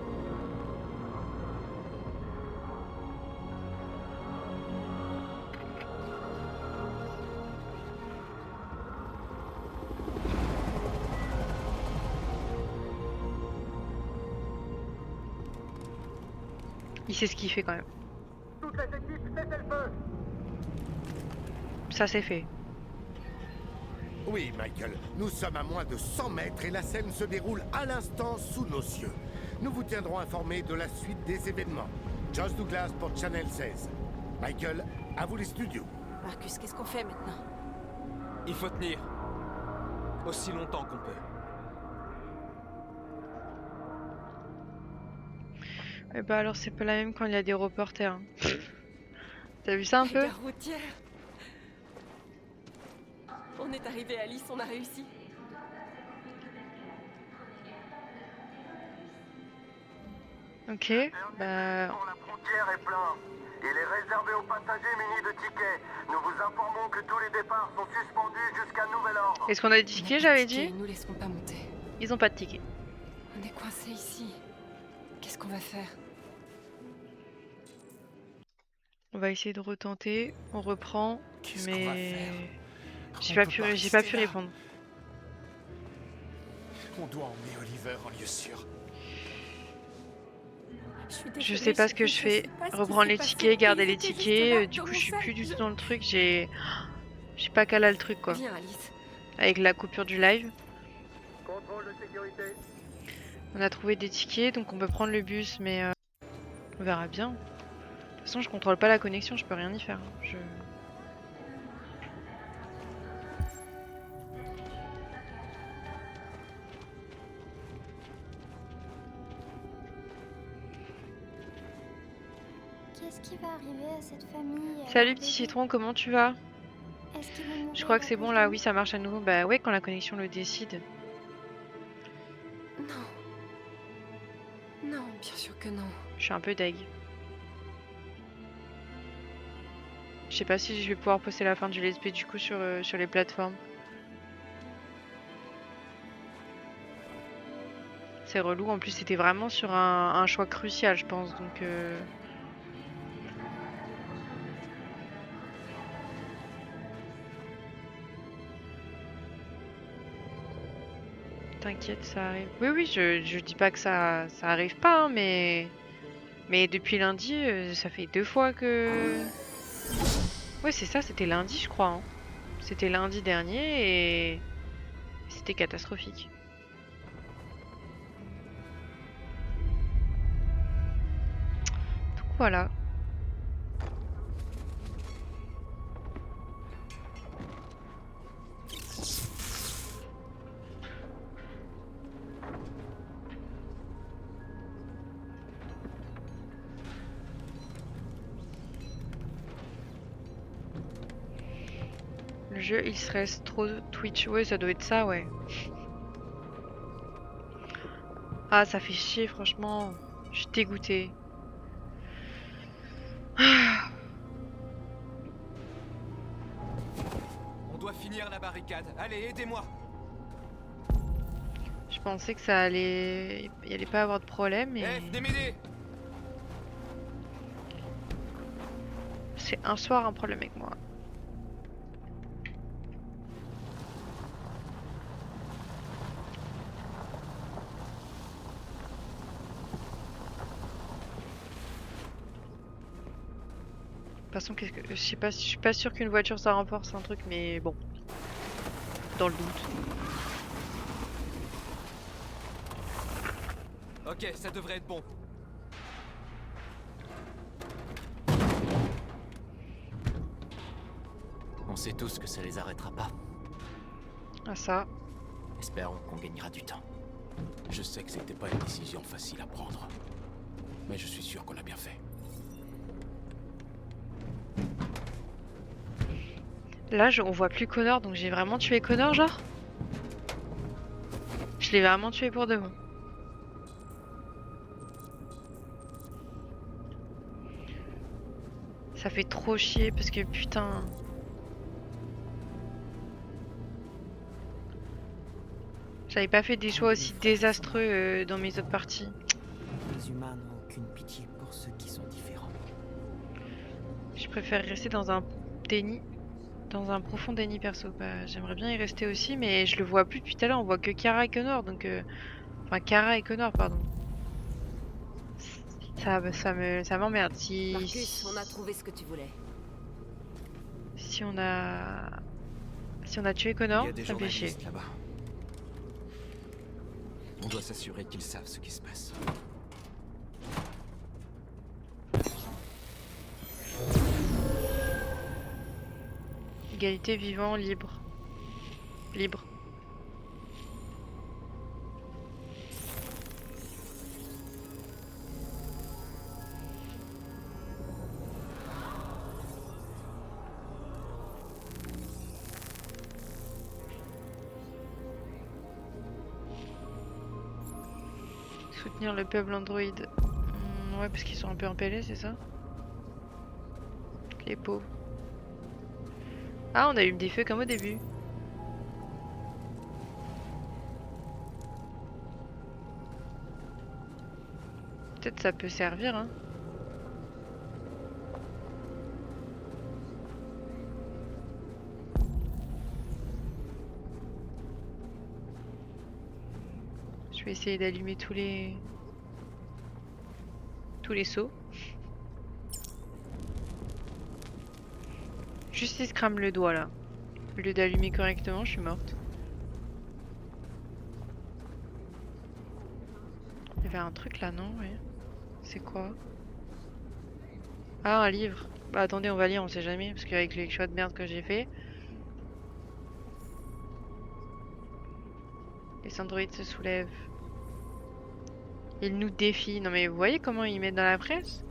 Il sait ce qu'il fait quand même. Toutes les équipes, cessez le feu. Ça c'est fait. Oui, Michael, nous sommes à moins de 100 mètres et la scène se déroule à l'instant sous nos cieux. Nous vous tiendrons informés de la suite des événements. Josh Douglas pour Channel 16. Michael, à vous les studios. Marcus, qu'est-ce qu'on fait maintenant? Il faut tenir. Aussi longtemps qu'on peut. Et bah alors c'est pas la même quand il y a des reporters. Hein. T'as vu ça un peu? Gare routière. On est arrivé à Alice, on a réussi. Ok, bah... La frontière est plein. Il est réservé aux passagers munis de tickets. Nous vous informons que tous les départs sont suspendus jusqu'à nouvel ordre. Est-ce qu'on a des tickets, j'avais dit? Ils nous laisseront pas monter. Ils ont pas de tickets. On est coincés ici. Qu'est-ce qu'on va faire? On va essayer de retenter, on reprend, Qu'est-ce qu'on va faire? j'ai On pas peut pu, pas j'ai pas rester pu là. répondre. On doit emmener Oliver en lieu sûr. Je sais pas ce que je fais. Reprendre les tickets, garder les tickets. Du coup, je suis plus du tout dans le truc. J'ai pas calé le truc quoi. Viens, Alice. Avec la coupure du live. Contrôle de sécurité. On a trouvé des tickets, donc on peut prendre le bus, mais on verra bien. De toute façon, je contrôle pas la connexion, je peux rien y faire. Qu'est-ce qui va arriver à cette famille? Salut petit citron, comment tu vas? Est-ce qu'ils vont mourir Je crois que à c'est bon cause là, de oui ça marche à nouveau. Bah ouais, quand la connexion le décide. Non. Non, bien sûr que non. Je suis un peu deg. Je sais pas si je vais pouvoir poster la fin du LSP du coup sur les plateformes. C'est relou, en plus c'était vraiment sur un choix crucial je pense, donc T'inquiète, ça arrive. Oui, oui, je dis pas que ça arrive pas, hein, mais depuis lundi, ça fait 2 fois que... Ouais, c'est ça, c'était lundi, je crois, hein. C'était lundi dernier et c'était catastrophique. Donc voilà. Le jeu, il stresse trop Twitch. Ouais, ça doit être ça, ouais. Ah, ça fait chier, franchement. Je suis dégoûtée. On doit finir la barricade. Allez, aidez-moi. Je pensais que ça allait... Il allait pas avoir de problème, mais... Eh, venez m'aider. C'est un soir un problème avec moi. De toute façon, qu'est-ce que... Je sais pas, je suis pas sûre qu'une voiture ça renforce un truc, mais bon. Dans le doute. Ok, ça devrait être bon. On sait tous que ça les arrêtera pas. Ah ça. Espérons qu'on gagnera du temps. Je sais que c'était pas une décision facile à prendre. Mais je suis sûr qu'on a bien fait. Là, on voit plus Connor, donc j'ai vraiment tué Connor, genre? Je l'ai vraiment tué pour de bon. Ça fait trop chier parce que putain... J'avais pas fait des choix aussi désastreux dans mes autres parties. Les humains n'ont aucune pitié pour ceux qui sont différents. Je préfère rester dans un déni. Dans un profond déni perso. Bah, j'aimerais bien y rester aussi, mais je le vois plus depuis tout à l'heure. On voit que Kara et Connor, donc... Enfin, Kara et Connor, pardon. Ça m'emmerde. Si... Marcus, on a trouvé ce que tu voulais. Si on a tué Connor, ça me fait chier. Là-bas. On doit s'assurer qu'ils savent ce qui se passe. Égalité, vivant, libre. Libre. Soutenir le peuple Android. Ouais, parce qu'ils sont un peu impellés, c'est ça? Les pauvres. Ah, on allume des feux comme au début. Peut-être ça peut servir, hein. Je vais essayer d'allumer tous les seaux. Juste il se crame le doigt là. Au lieu d'allumer correctement, je suis morte. Il y avait un truc là, non? Oui. C'est quoi? Ah, un livre. Bah attendez, on va lire, on sait jamais. Parce qu'avec les choix de merde que j'ai fait. Les androïdes se soulèvent. Ils nous défient. Non mais vous voyez comment ils mettent dans la presse?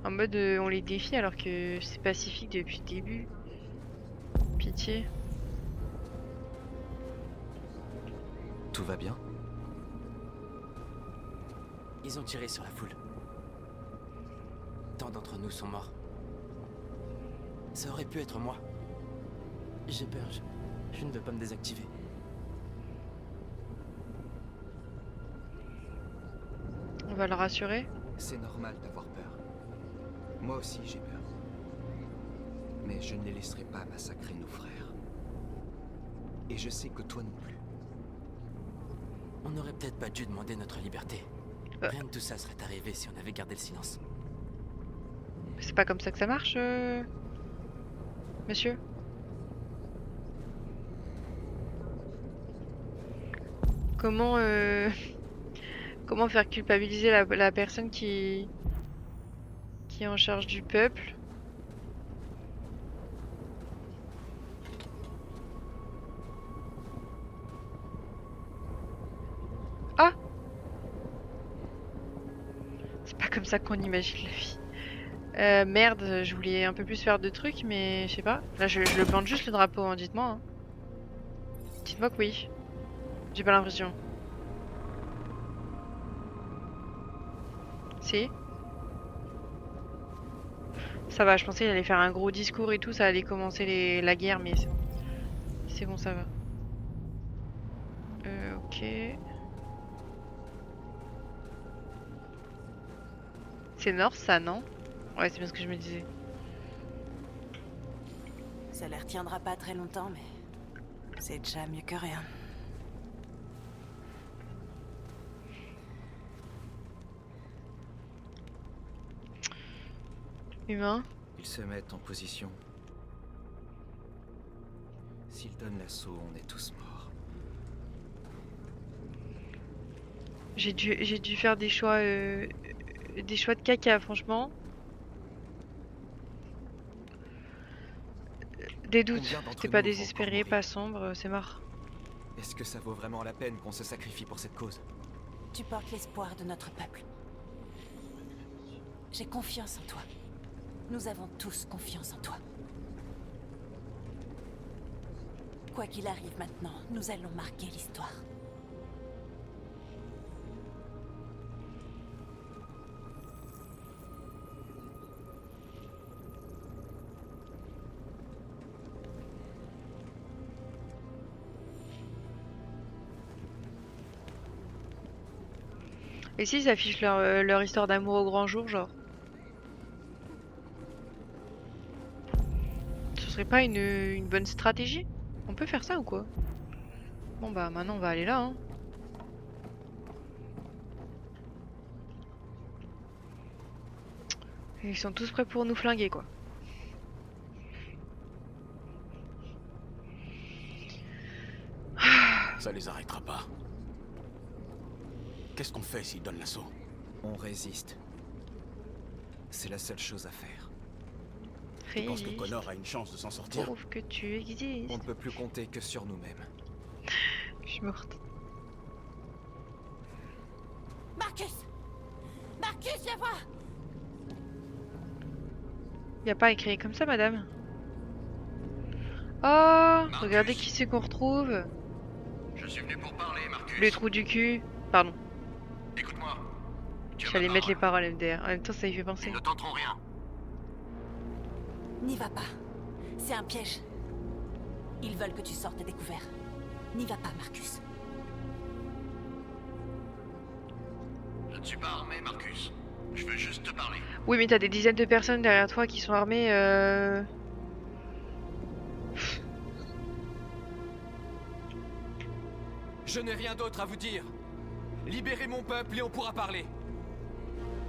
En mode on les défie alors que c'est pacifique depuis le début. Pitié. Tout va bien? Ils ont tiré sur la foule. Tant d'entre nous sont morts. Ça aurait pu être moi. J'ai peur, je ne veux pas me désactiver. On va le rassurer. C'est normal d'avoir peur. Moi aussi j'ai peur. Mais je ne les laisserai pas massacrer nos frères. Et je sais que toi non plus. On n'aurait peut-être pas dû demander notre liberté. Rien de tout ça serait arrivé si on avait gardé le silence. C'est pas comme ça que ça marche, monsieur? Comment, comment faire culpabiliser la personne qui est en charge du peuple? Ah! C'est pas comme ça qu'on imagine la vie. Merde, je voulais un peu plus faire de trucs, mais je sais pas. Là, je le plante juste le drapeau, hein, dites-moi. Hein. Dites-moi que oui. J'ai pas l'impression. Si. Ça va, je pensais qu'il allait faire un gros discours et tout, ça allait commencer la guerre, mais c'est bon, ça va. Ok. C'est North, ça, non? Ouais, c'est bien ce que je me disais. Ça les retiendra pas très longtemps, mais c'est déjà mieux que rien. Humain. Ils se mettent en position. S'ils donnent l'assaut, on est tous morts. J'ai dû faire des choix de caca, franchement. Des doutes. T'es pas désespéré, pas sombre, c'est mort. Est-ce que ça vaut vraiment la peine qu'on se sacrifie pour cette cause? Tu portes l'espoir de notre peuple. J'ai confiance en toi. Nous avons tous confiance en toi. Quoi qu'il arrive maintenant, nous allons marquer l'histoire. Et s'ils affichent leur histoire d'amour au grand jour, genre? Ce serait pas une bonne stratégie? On peut faire ça ou quoi? Bon bah maintenant on va aller là, hein. Ils sont tous prêts pour nous flinguer, quoi. Ça les arrêtera pas. Qu'est-ce qu'on fait s'ils donnent l'assaut? On résiste. C'est la seule chose à faire. Tu penses que Connor a une chance de s'en sortir? Prouve que tu existes. On ne peut plus compter que sur nous-mêmes. Je suis morte. Marcus! Marcus, viens voir! Y a pas écrit comme ça, madame. Oh, regardez qui c'est qu'on retrouve. Je suis venu pour parler, Marcus. Le trou du cul. Pardon. Écoute-moi. J'allais mettre les paroles MDR. En même temps, ça y fait penser. Ils ne tenteront rien. N'y va pas. C'est un piège. Ils veulent que tu sortes à découvert. N'y va pas, Marcus. Je ne suis pas armé, Marcus. Je veux juste te parler. Oui, mais t'as des dizaines de personnes derrière toi qui sont armées. Je n'ai rien d'autre à vous dire. Libérez mon peuple et on pourra parler.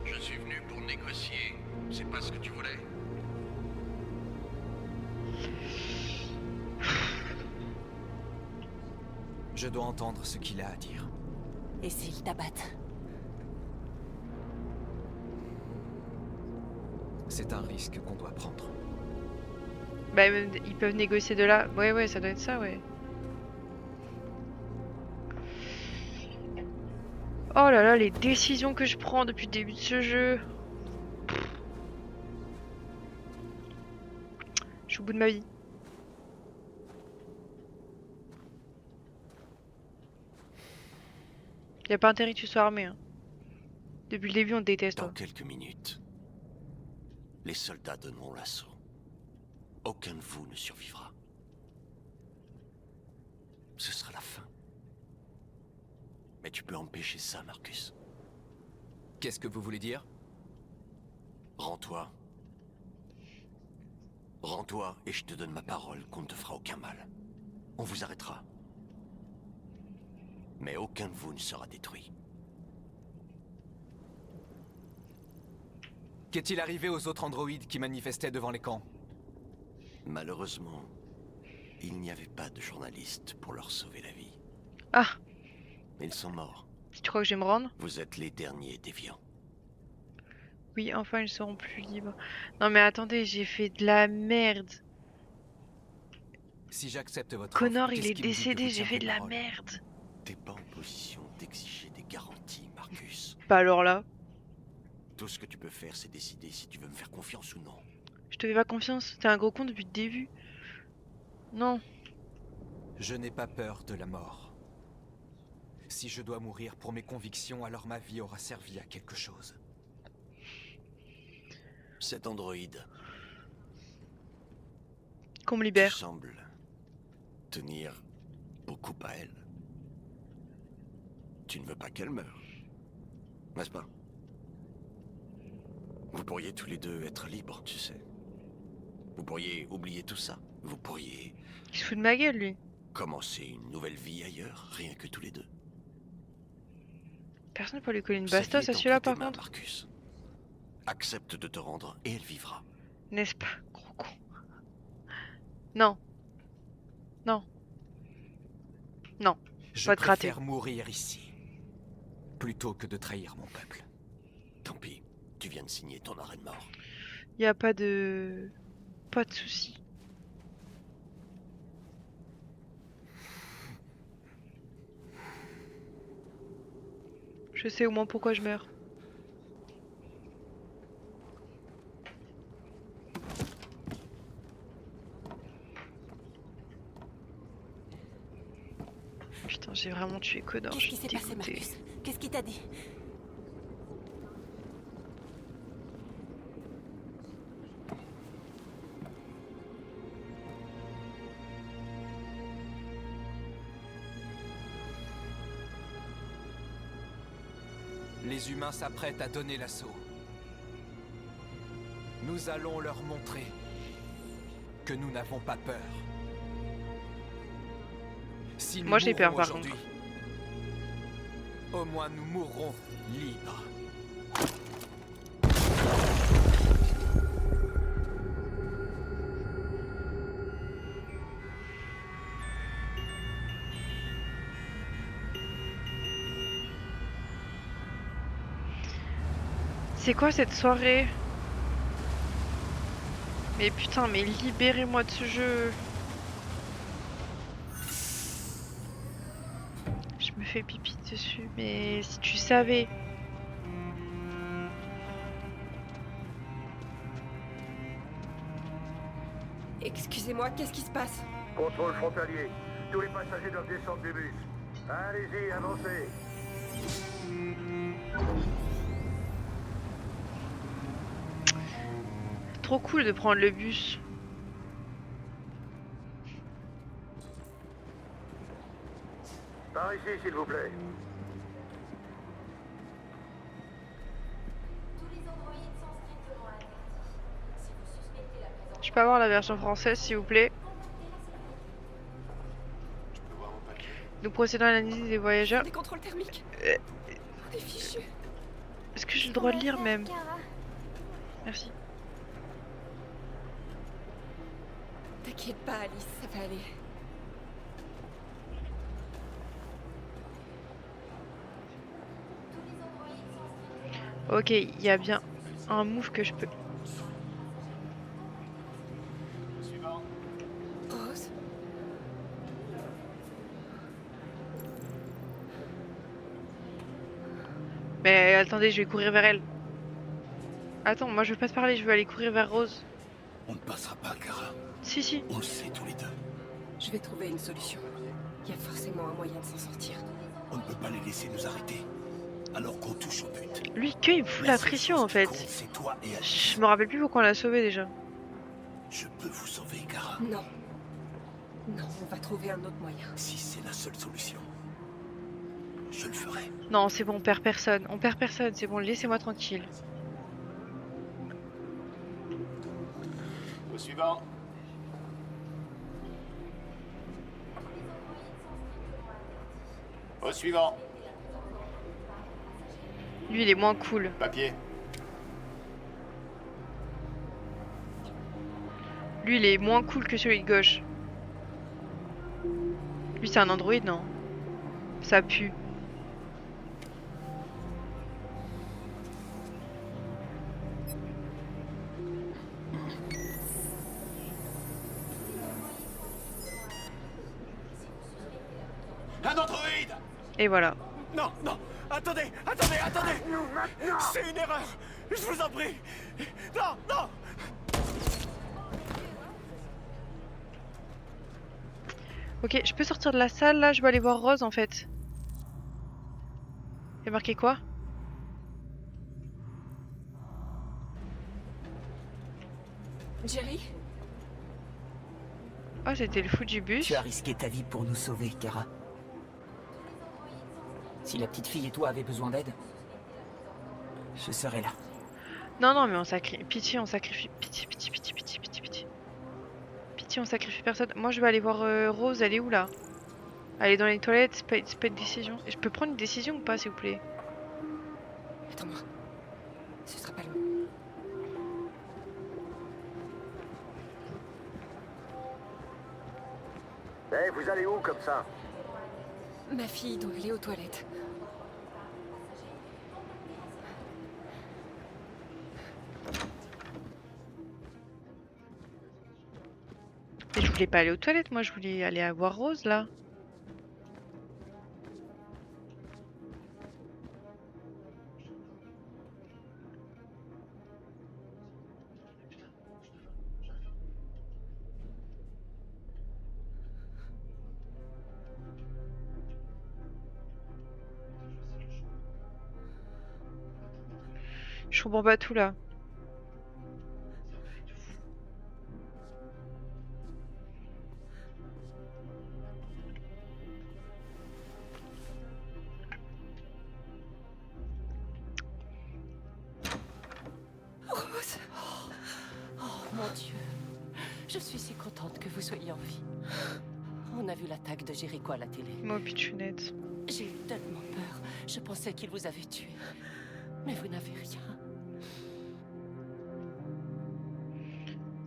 Je suis venu pour négocier. C'est pas ce que tu voulais. Je dois entendre ce qu'il a à dire. Et s'ils t'abattent? C'est un risque qu'on doit prendre. Bah, ils peuvent négocier de là. Ouais, ouais, ça doit être ça, ouais. Oh là là, les décisions que je prends depuis le début de ce jeu. Je suis au bout de ma vie. Y a pas intérêt que tu sois armé. Hein. Depuis le début, on te déteste. Dans Toi. quelques minutes, les soldats donneront l'assaut. Aucun de vous ne survivra. Ce sera la fin. Mais tu peux empêcher ça, Marcus. Qu'est-ce que vous voulez dire? Rends-toi. Rends-toi et je te donne ma parole qu'on ne te fera aucun mal. On vous arrêtera. Mais aucun de vous ne sera détruit. Qu'est-il arrivé aux autres androïdes qui manifestaient devant les camps? Malheureusement, il n'y avait pas de journalistes pour leur sauver la vie. Ah, Ils sont morts. tu crois que je vais me rendre? Vous êtes les derniers déviants. Oui, enfin, ils seront plus libres. Non mais attendez, j'ai fait de la merde. Si j'accepte votre Connor, offre, il qu'est-ce est qui me dit que décédé, vous j'ai tiendrez fait de la parole? merde. T'es pas en position d'exiger des garanties, Marcus. Bah alors là, Tout ce que tu peux faire, c'est décider si tu veux me faire confiance ou non. je te fais pas confiance, t'es un gros con depuis le début. Non. Je n'ai pas peur de la mort. Si je dois mourir pour mes convictions, alors ma vie aura servi à quelque chose. Cet androïde, Qu'on me tu libère. sembles tenir beaucoup à elle. Tu ne veux pas qu'elle meure, n'est-ce pas? Vous pourriez tous les deux être libres, tu sais. Vous pourriez oublier tout ça. Vous pourriez Il se fout de ma gueule, lui. commencer une nouvelle vie ailleurs, rien que tous les deux. Personne peut lui coller une Sa vie bastos est à celui-là, entre tes par mains, contre. Marcus. Accepte de te rendre et elle vivra. N'est-ce pas, gros con? Non. Non. Non. Je Va te gratter. préfère mourir ici, plutôt que de trahir mon peuple. Tant pis, tu viens de signer ton arrêt de mort. Y a pas de... Pas de soucis. Je sais au moins pourquoi je meurs. Putain, j'ai vraiment tué Connor, Qu'est-ce je qui suis s'est passé, dégoûtée. Marcus? Qu'est-ce qu'il t'a dit? Les humains s'apprêtent à donner l'assaut. Nous allons leur montrer que nous n'avons pas peur. Si nous Moi, j'ai peur, mourrons par aujourd'hui, au moins nous mourrons libres. C'est quoi cette soirée? Mais putain, mais libérez-moi de ce jeu. Je me fais pipi dessus, mais si tu savais. Excusez-moi, qu'est-ce qui se passe? Contrôle frontalier. Tous les passagers doivent descendre du bus. Allez-y, avancez. Trop cool de prendre le bus. Par ici, s'il vous plaît. Je peux avoir la version française, s'il vous plaît? Nous procédons à l'analyse des voyageurs. Des contrôles thermiques. On est fichus. Est-ce que j'ai le droit de lire même? Merci. T'inquiète pas, Alice, ça va aller. Ok, il y a bien un move que je peux. Rose. Mais attendez, je vais courir vers elle. Attends, moi je veux pas te parler, je veux aller courir vers Rose. On ne passera pas, Kara. Si, si. On le sait tous les deux. Je vais trouver une solution. Il y a forcément un moyen de s'en sortir. On ne peut pas les laisser nous arrêter. Alors qu'on touche au but. Lui, que il me fout la pression en fait. C'est toi et Alice. Je me rappelle plus pourquoi on l'a sauvé déjà. Je peux vous sauver, Kara. Non. Non, on va trouver un autre moyen. Si c'est la seule solution, je le ferai. Non, c'est bon, on perd personne. On perd personne, c'est bon, laissez-moi tranquille. Au suivant. Au suivant. Lui, il est moins cool. Papier. Lui, il est moins cool que celui de gauche. Lui, c'est un androïde, non? Ça pue. Un androïde! Et voilà. Non, non! Attendez! C'est une erreur! Je vous en prie! Non, non! Ok, je peux sortir de la salle là, je vais aller voir Rose en fait. Il y a marqué quoi? Jerry? Ah, c'était le fou du bus. Tu as risqué ta vie pour nous sauver, Kara. Si la petite fille et toi avez besoin d'aide, je serai là. Non, non, mais on sacrifie. Pitié, on sacrifie. Pitié. Pitié, on sacrifie personne. Moi, je vais aller voir Rose, elle est où là? Elle est dans les toilettes, c'est pas une décision. Je peux prendre une décision ou pas, s'il vous plaît? Attends-moi. Ce sera pas long. Eh, vous allez où comme ça? Ma fille doit aller aux toilettes. Mais je voulais pas aller aux toilettes, moi, je voulais aller à voir Rose là. Je comprends pas tout là. Rose. Oh mon Dieu. Je suis si contente que vous soyez en vie. On a vu l'attaque de Jericho à la télé. Moi, pitchounette. J'ai eu tellement peur. Je pensais qu'il vous avait tué. Mais vous n'avez rien.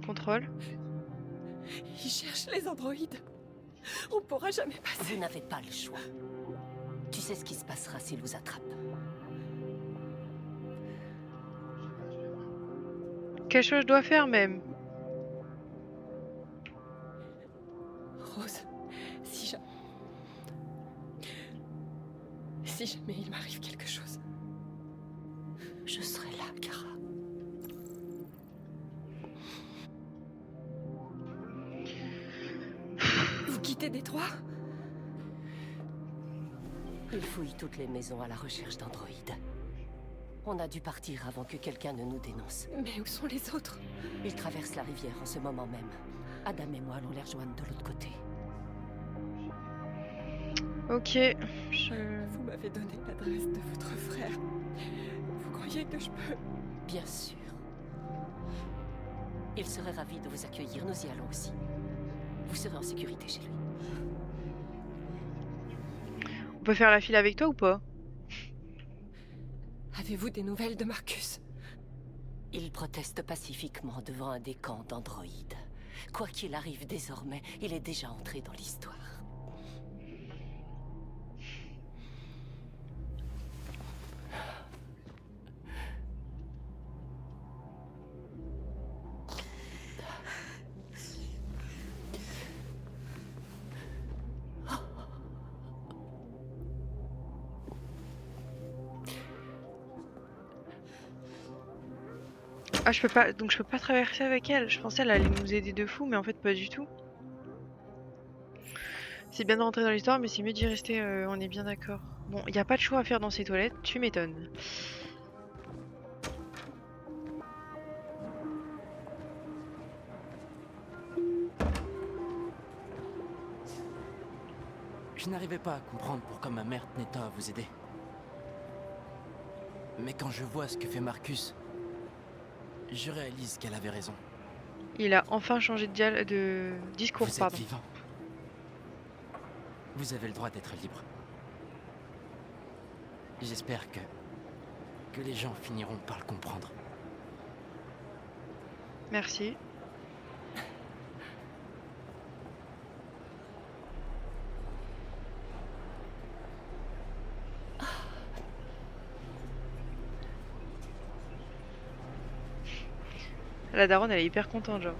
Contrôle. Ils cherchent les androïdes. On pourra jamais passer. Vous n'avez pas le choix. Tu sais ce qui se passera s'ils vous attrapent. Quelle chose je dois faire même? Rose, si jamais il m'arrive quelque chose, je serai là, Kara. Vous quittez Détroit? Ils fouillent toutes les maisons à la recherche d'androïdes. On a dû partir avant que quelqu'un ne nous dénonce. Mais où sont les autres? Ils traversent la rivière en ce moment même. Adam et moi allons les rejoindre de l'autre côté. Ok, Vous m'avez donné l'adresse de votre frère. Vous croyez que je peux? Bien sûr. Il serait ravi de vous accueillir, nous y allons aussi. Vous serez en sécurité chez lui. on peut faire la file avec toi ou pas? Avez-vous des nouvelles de Marcus? Il proteste pacifiquement devant un des camps d'androïdes. Quoi qu'il arrive désormais, il est déjà entré dans l'histoire. Ah, je peux pas, donc je peux pas traverser avec elle. Je pensais elle allait nous aider de fou, mais en fait pas du tout. C'est bien de rentrer dans l'histoire, mais c'est mieux d'y rester, on est bien d'accord. Bon, il n'y a pas de choix à faire dans ces toilettes, tu m'étonnes. Je n'arrivais pas à comprendre pourquoi ma mère tenait tant à vous aider. Mais quand je vois ce que fait Marcus, je réalise qu'elle avait raison. Il a enfin changé de discours, Vous êtes pardon. vivant. Vous avez le droit d'être libre. J'espère que les gens finiront par le comprendre. Merci. La daronne, elle est hyper contente, genre.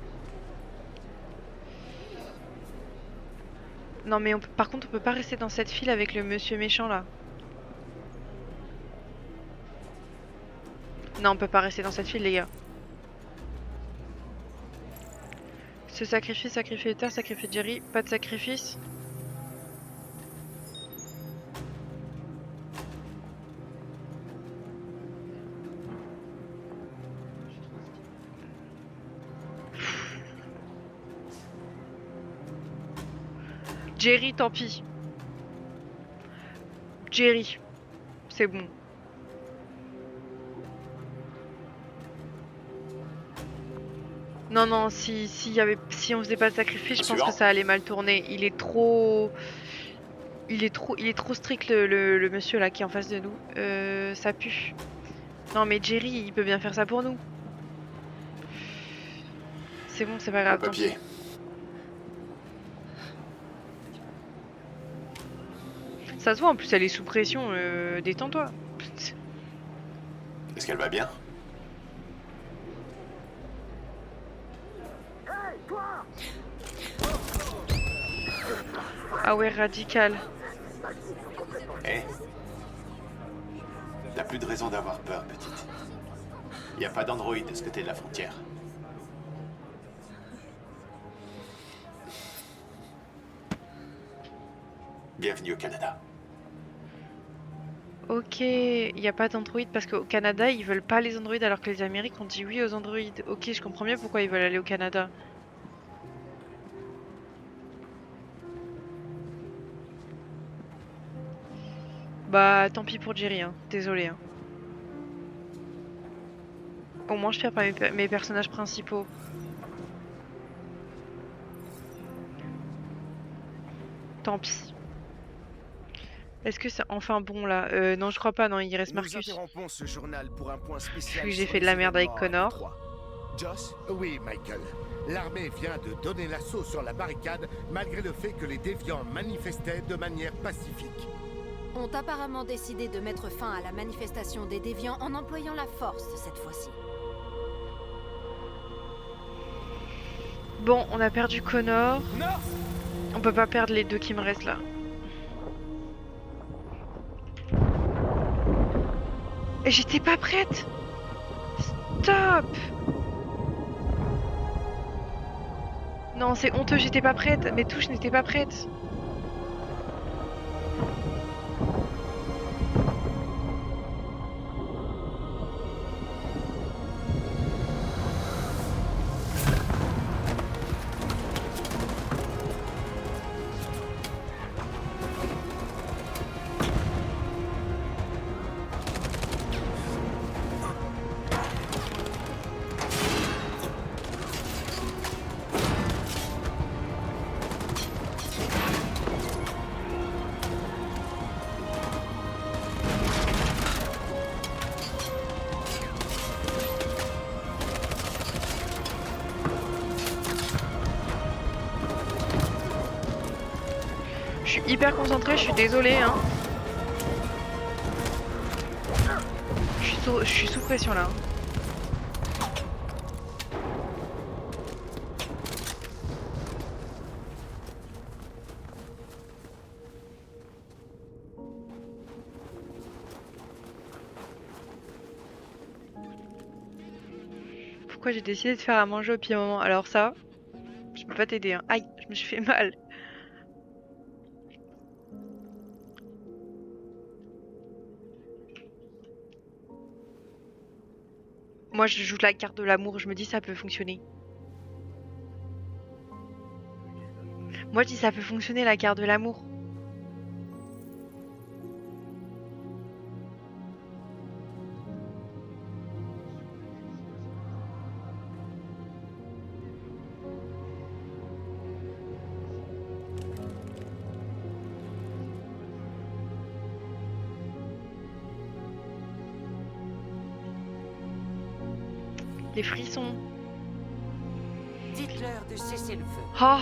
Non, mais par contre, on peut pas rester dans cette file avec le monsieur méchant, là. Non, on peut pas rester dans cette file, les gars. Se sacrifier, sacrifier Ether, sacrifier Jerry, pas de sacrifice. Jerry, tant pis. Jerry, c'est bon. Non, non, si on faisait pas le sacrifice, je pense que ça allait mal tourner. Il est trop strict le monsieur là qui est en face de nous. Ça pue. Non mais Jerry, il peut bien faire ça pour nous. C'est bon, c'est pas grave. Papier. Ça se voit, en plus elle est sous pression, détends-toi. Est-ce qu'elle va bien? Ah ouais, radical. Eh? T'as plus de raison d'avoir peur, petite. Y a pas d'androïde de ce côté de la frontière. Bienvenue au Canada. Ok, il n'y a pas d'androïdes parce qu'au Canada ils veulent pas les androïdes alors que les Amériques ont dit oui aux androïdes. Ok, je comprends bien pourquoi ils veulent aller au Canada. Bah tant pis pour Jerry, hein. Désolé. Hein. Au moins je perds pas mes personnages principaux. Tant pis. Est-ce que c'est enfin bon là? Non, je crois pas, non, il reste Marcus. Nous interrompons ce journal pour un point spécial. J'ai fait de la merde avec Connor. Joss? Oui, Michael. L'armée vient de donner l'assaut sur la barricade malgré le fait que les déviants manifestaient de manière pacifique. Ont apparemment décidé de mettre fin à la manifestation des déviants en employant la force cette fois-ci. Bon, on a perdu Connor. On peut pas perdre les deux qui me restent là. Et j'étais pas prête. Stop. Non, c'est honteux, j'étais pas prête. Mes touches n'étaient pas prêtes. Je suis hyper concentrée, je suis désolée. Hein. Je suis sous pression là. Pourquoi j'ai décidé de faire à manger au pire moment? Alors ça, je peux pas t'aider. Hein. Aïe, je me suis fait mal. Moi je joue la carte de l'amour, je me dis ça peut fonctionner. Moi je dis ça peut fonctionner la carte de l'amour. Les frissons. Dites-leur de cesser le feu. Ah.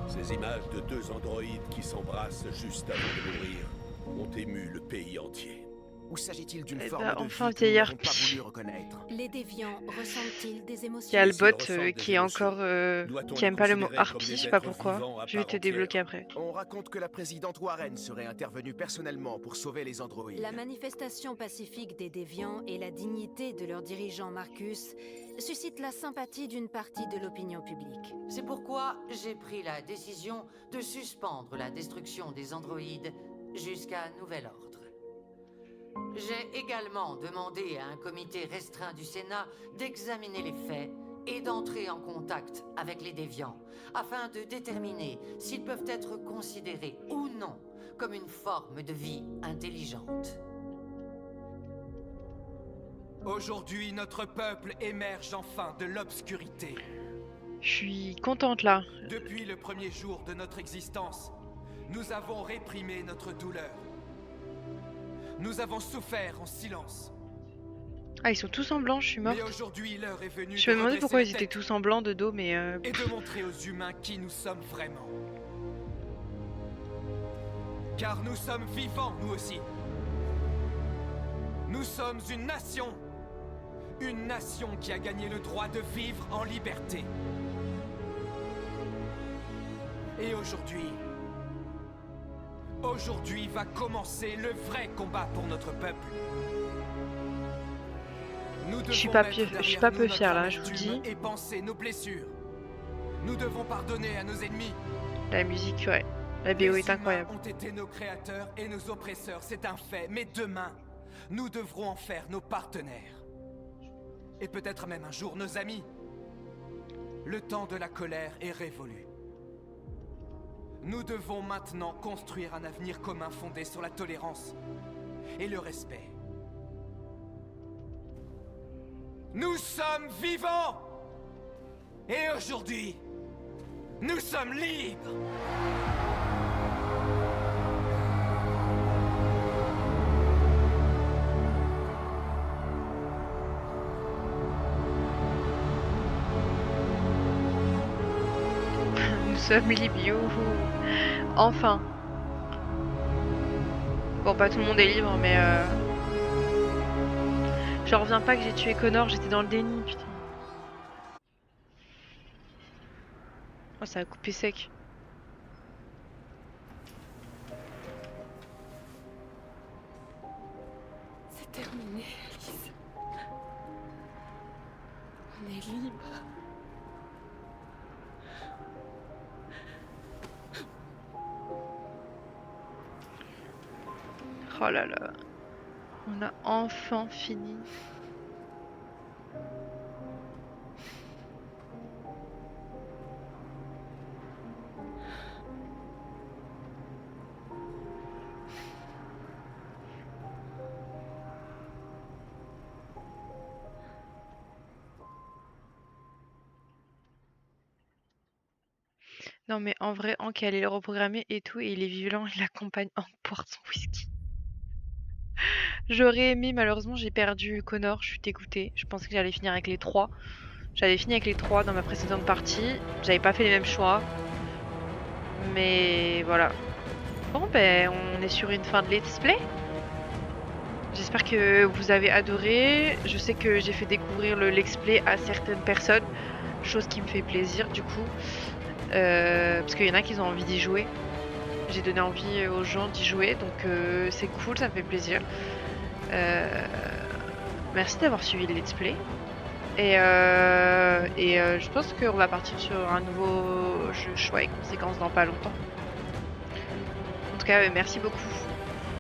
Ces images de deux androïdes qui s'embrassent juste avant de mourir ont ému le pays entier. Ou s'agit-il d'une Eh forme ben, de enfin, vie que nous vieillard n'avons pas pie. voulu reconnaître? Les déviants ressentent-ils des Il y émotions? a le S'ils bot ressentent des qui est émotions, encore doit-on qui les aime pas le mot considérer comme harpie, des je sais pas êtres pourquoi. vivants à Je vais part te entière? débloquer après. On raconte que la présidente Warren serait intervenue personnellement pour sauver les androïdes. La manifestation pacifique des déviants et la dignité de leur dirigeant Marcus suscitent la sympathie d'une partie de l'opinion publique. C'est pourquoi j'ai pris la décision de suspendre la destruction des androïdes jusqu'à nouvel ordre. J'ai également demandé à un comité restreint du Sénat d'examiner les faits et d'entrer en contact avec les déviants afin de déterminer s'ils peuvent être considérés ou non comme une forme de vie intelligente. Aujourd'hui, notre peuple émerge enfin de l'obscurité. Je suis contente là. Depuis le premier jour de notre existence, nous avons réprimé notre douleur. Nous avons souffert en silence. Ah, ils sont tous en blanc, je suis morte. Mais aujourd'hui, l'heure est venue Je me de demandais redresser pourquoi la ils étaient tête tous en blanc de dos, mais et de montrer aux humains qui nous sommes vraiment. Car nous sommes vivants, nous aussi. Nous sommes une nation. Une nation qui a gagné le droit de vivre en liberté. Et aujourd'hui va commencer le vrai combat pour notre peuple. Nous je suis devons pas mettre je suis derrière pas nous peu notre fière là, je vous le amertume dis. Et penser nos blessures. Nous devons pardonner à nos ennemis. La musique, ouais. La BO Les est humains incroyable. ont été nos créateurs et nos oppresseurs, c'est un fait. Mais demain, nous devrons en faire nos partenaires. Et peut-être même un jour nos amis. Le temps de la colère est révolu. Nous devons maintenant construire un avenir commun fondé sur la tolérance et le respect. Nous sommes vivants! Et aujourd'hui, nous sommes libres! Nous sommes libres, youhou. Enfin. Bon, pas tout le monde est libre, mais je reviens pas que j'ai tué Connor, j'étais dans le déni, putain. Oh, ça a coupé sec. C'est terminé, Alice. On est libre. Oh là là. On a enfin fini. Non mais en vrai, Hank elle est reprogrammée et tout, et il est violent, il accompagne Hank boire son whisky. J'aurais aimé, malheureusement j'ai perdu Connor, je suis dégoûtée. Je pensais que j'allais finir avec les trois. J'avais fini avec les trois dans ma précédente partie. J'avais pas fait les mêmes choix. Mais voilà. Bon ben on est sur une fin de let's play. J'espère que vous avez adoré. Je sais que j'ai fait découvrir le let's play à certaines personnes. Chose qui me fait plaisir du coup. Parce qu'il y en a qui ont envie d'y jouer. J'ai donné envie aux gens d'y jouer. Donc c'est cool, ça me fait plaisir. Merci d'avoir suivi le let's play. Et je pense qu'on va partir sur un nouveau jeu choix et conséquences dans pas longtemps. En tout cas, merci beaucoup.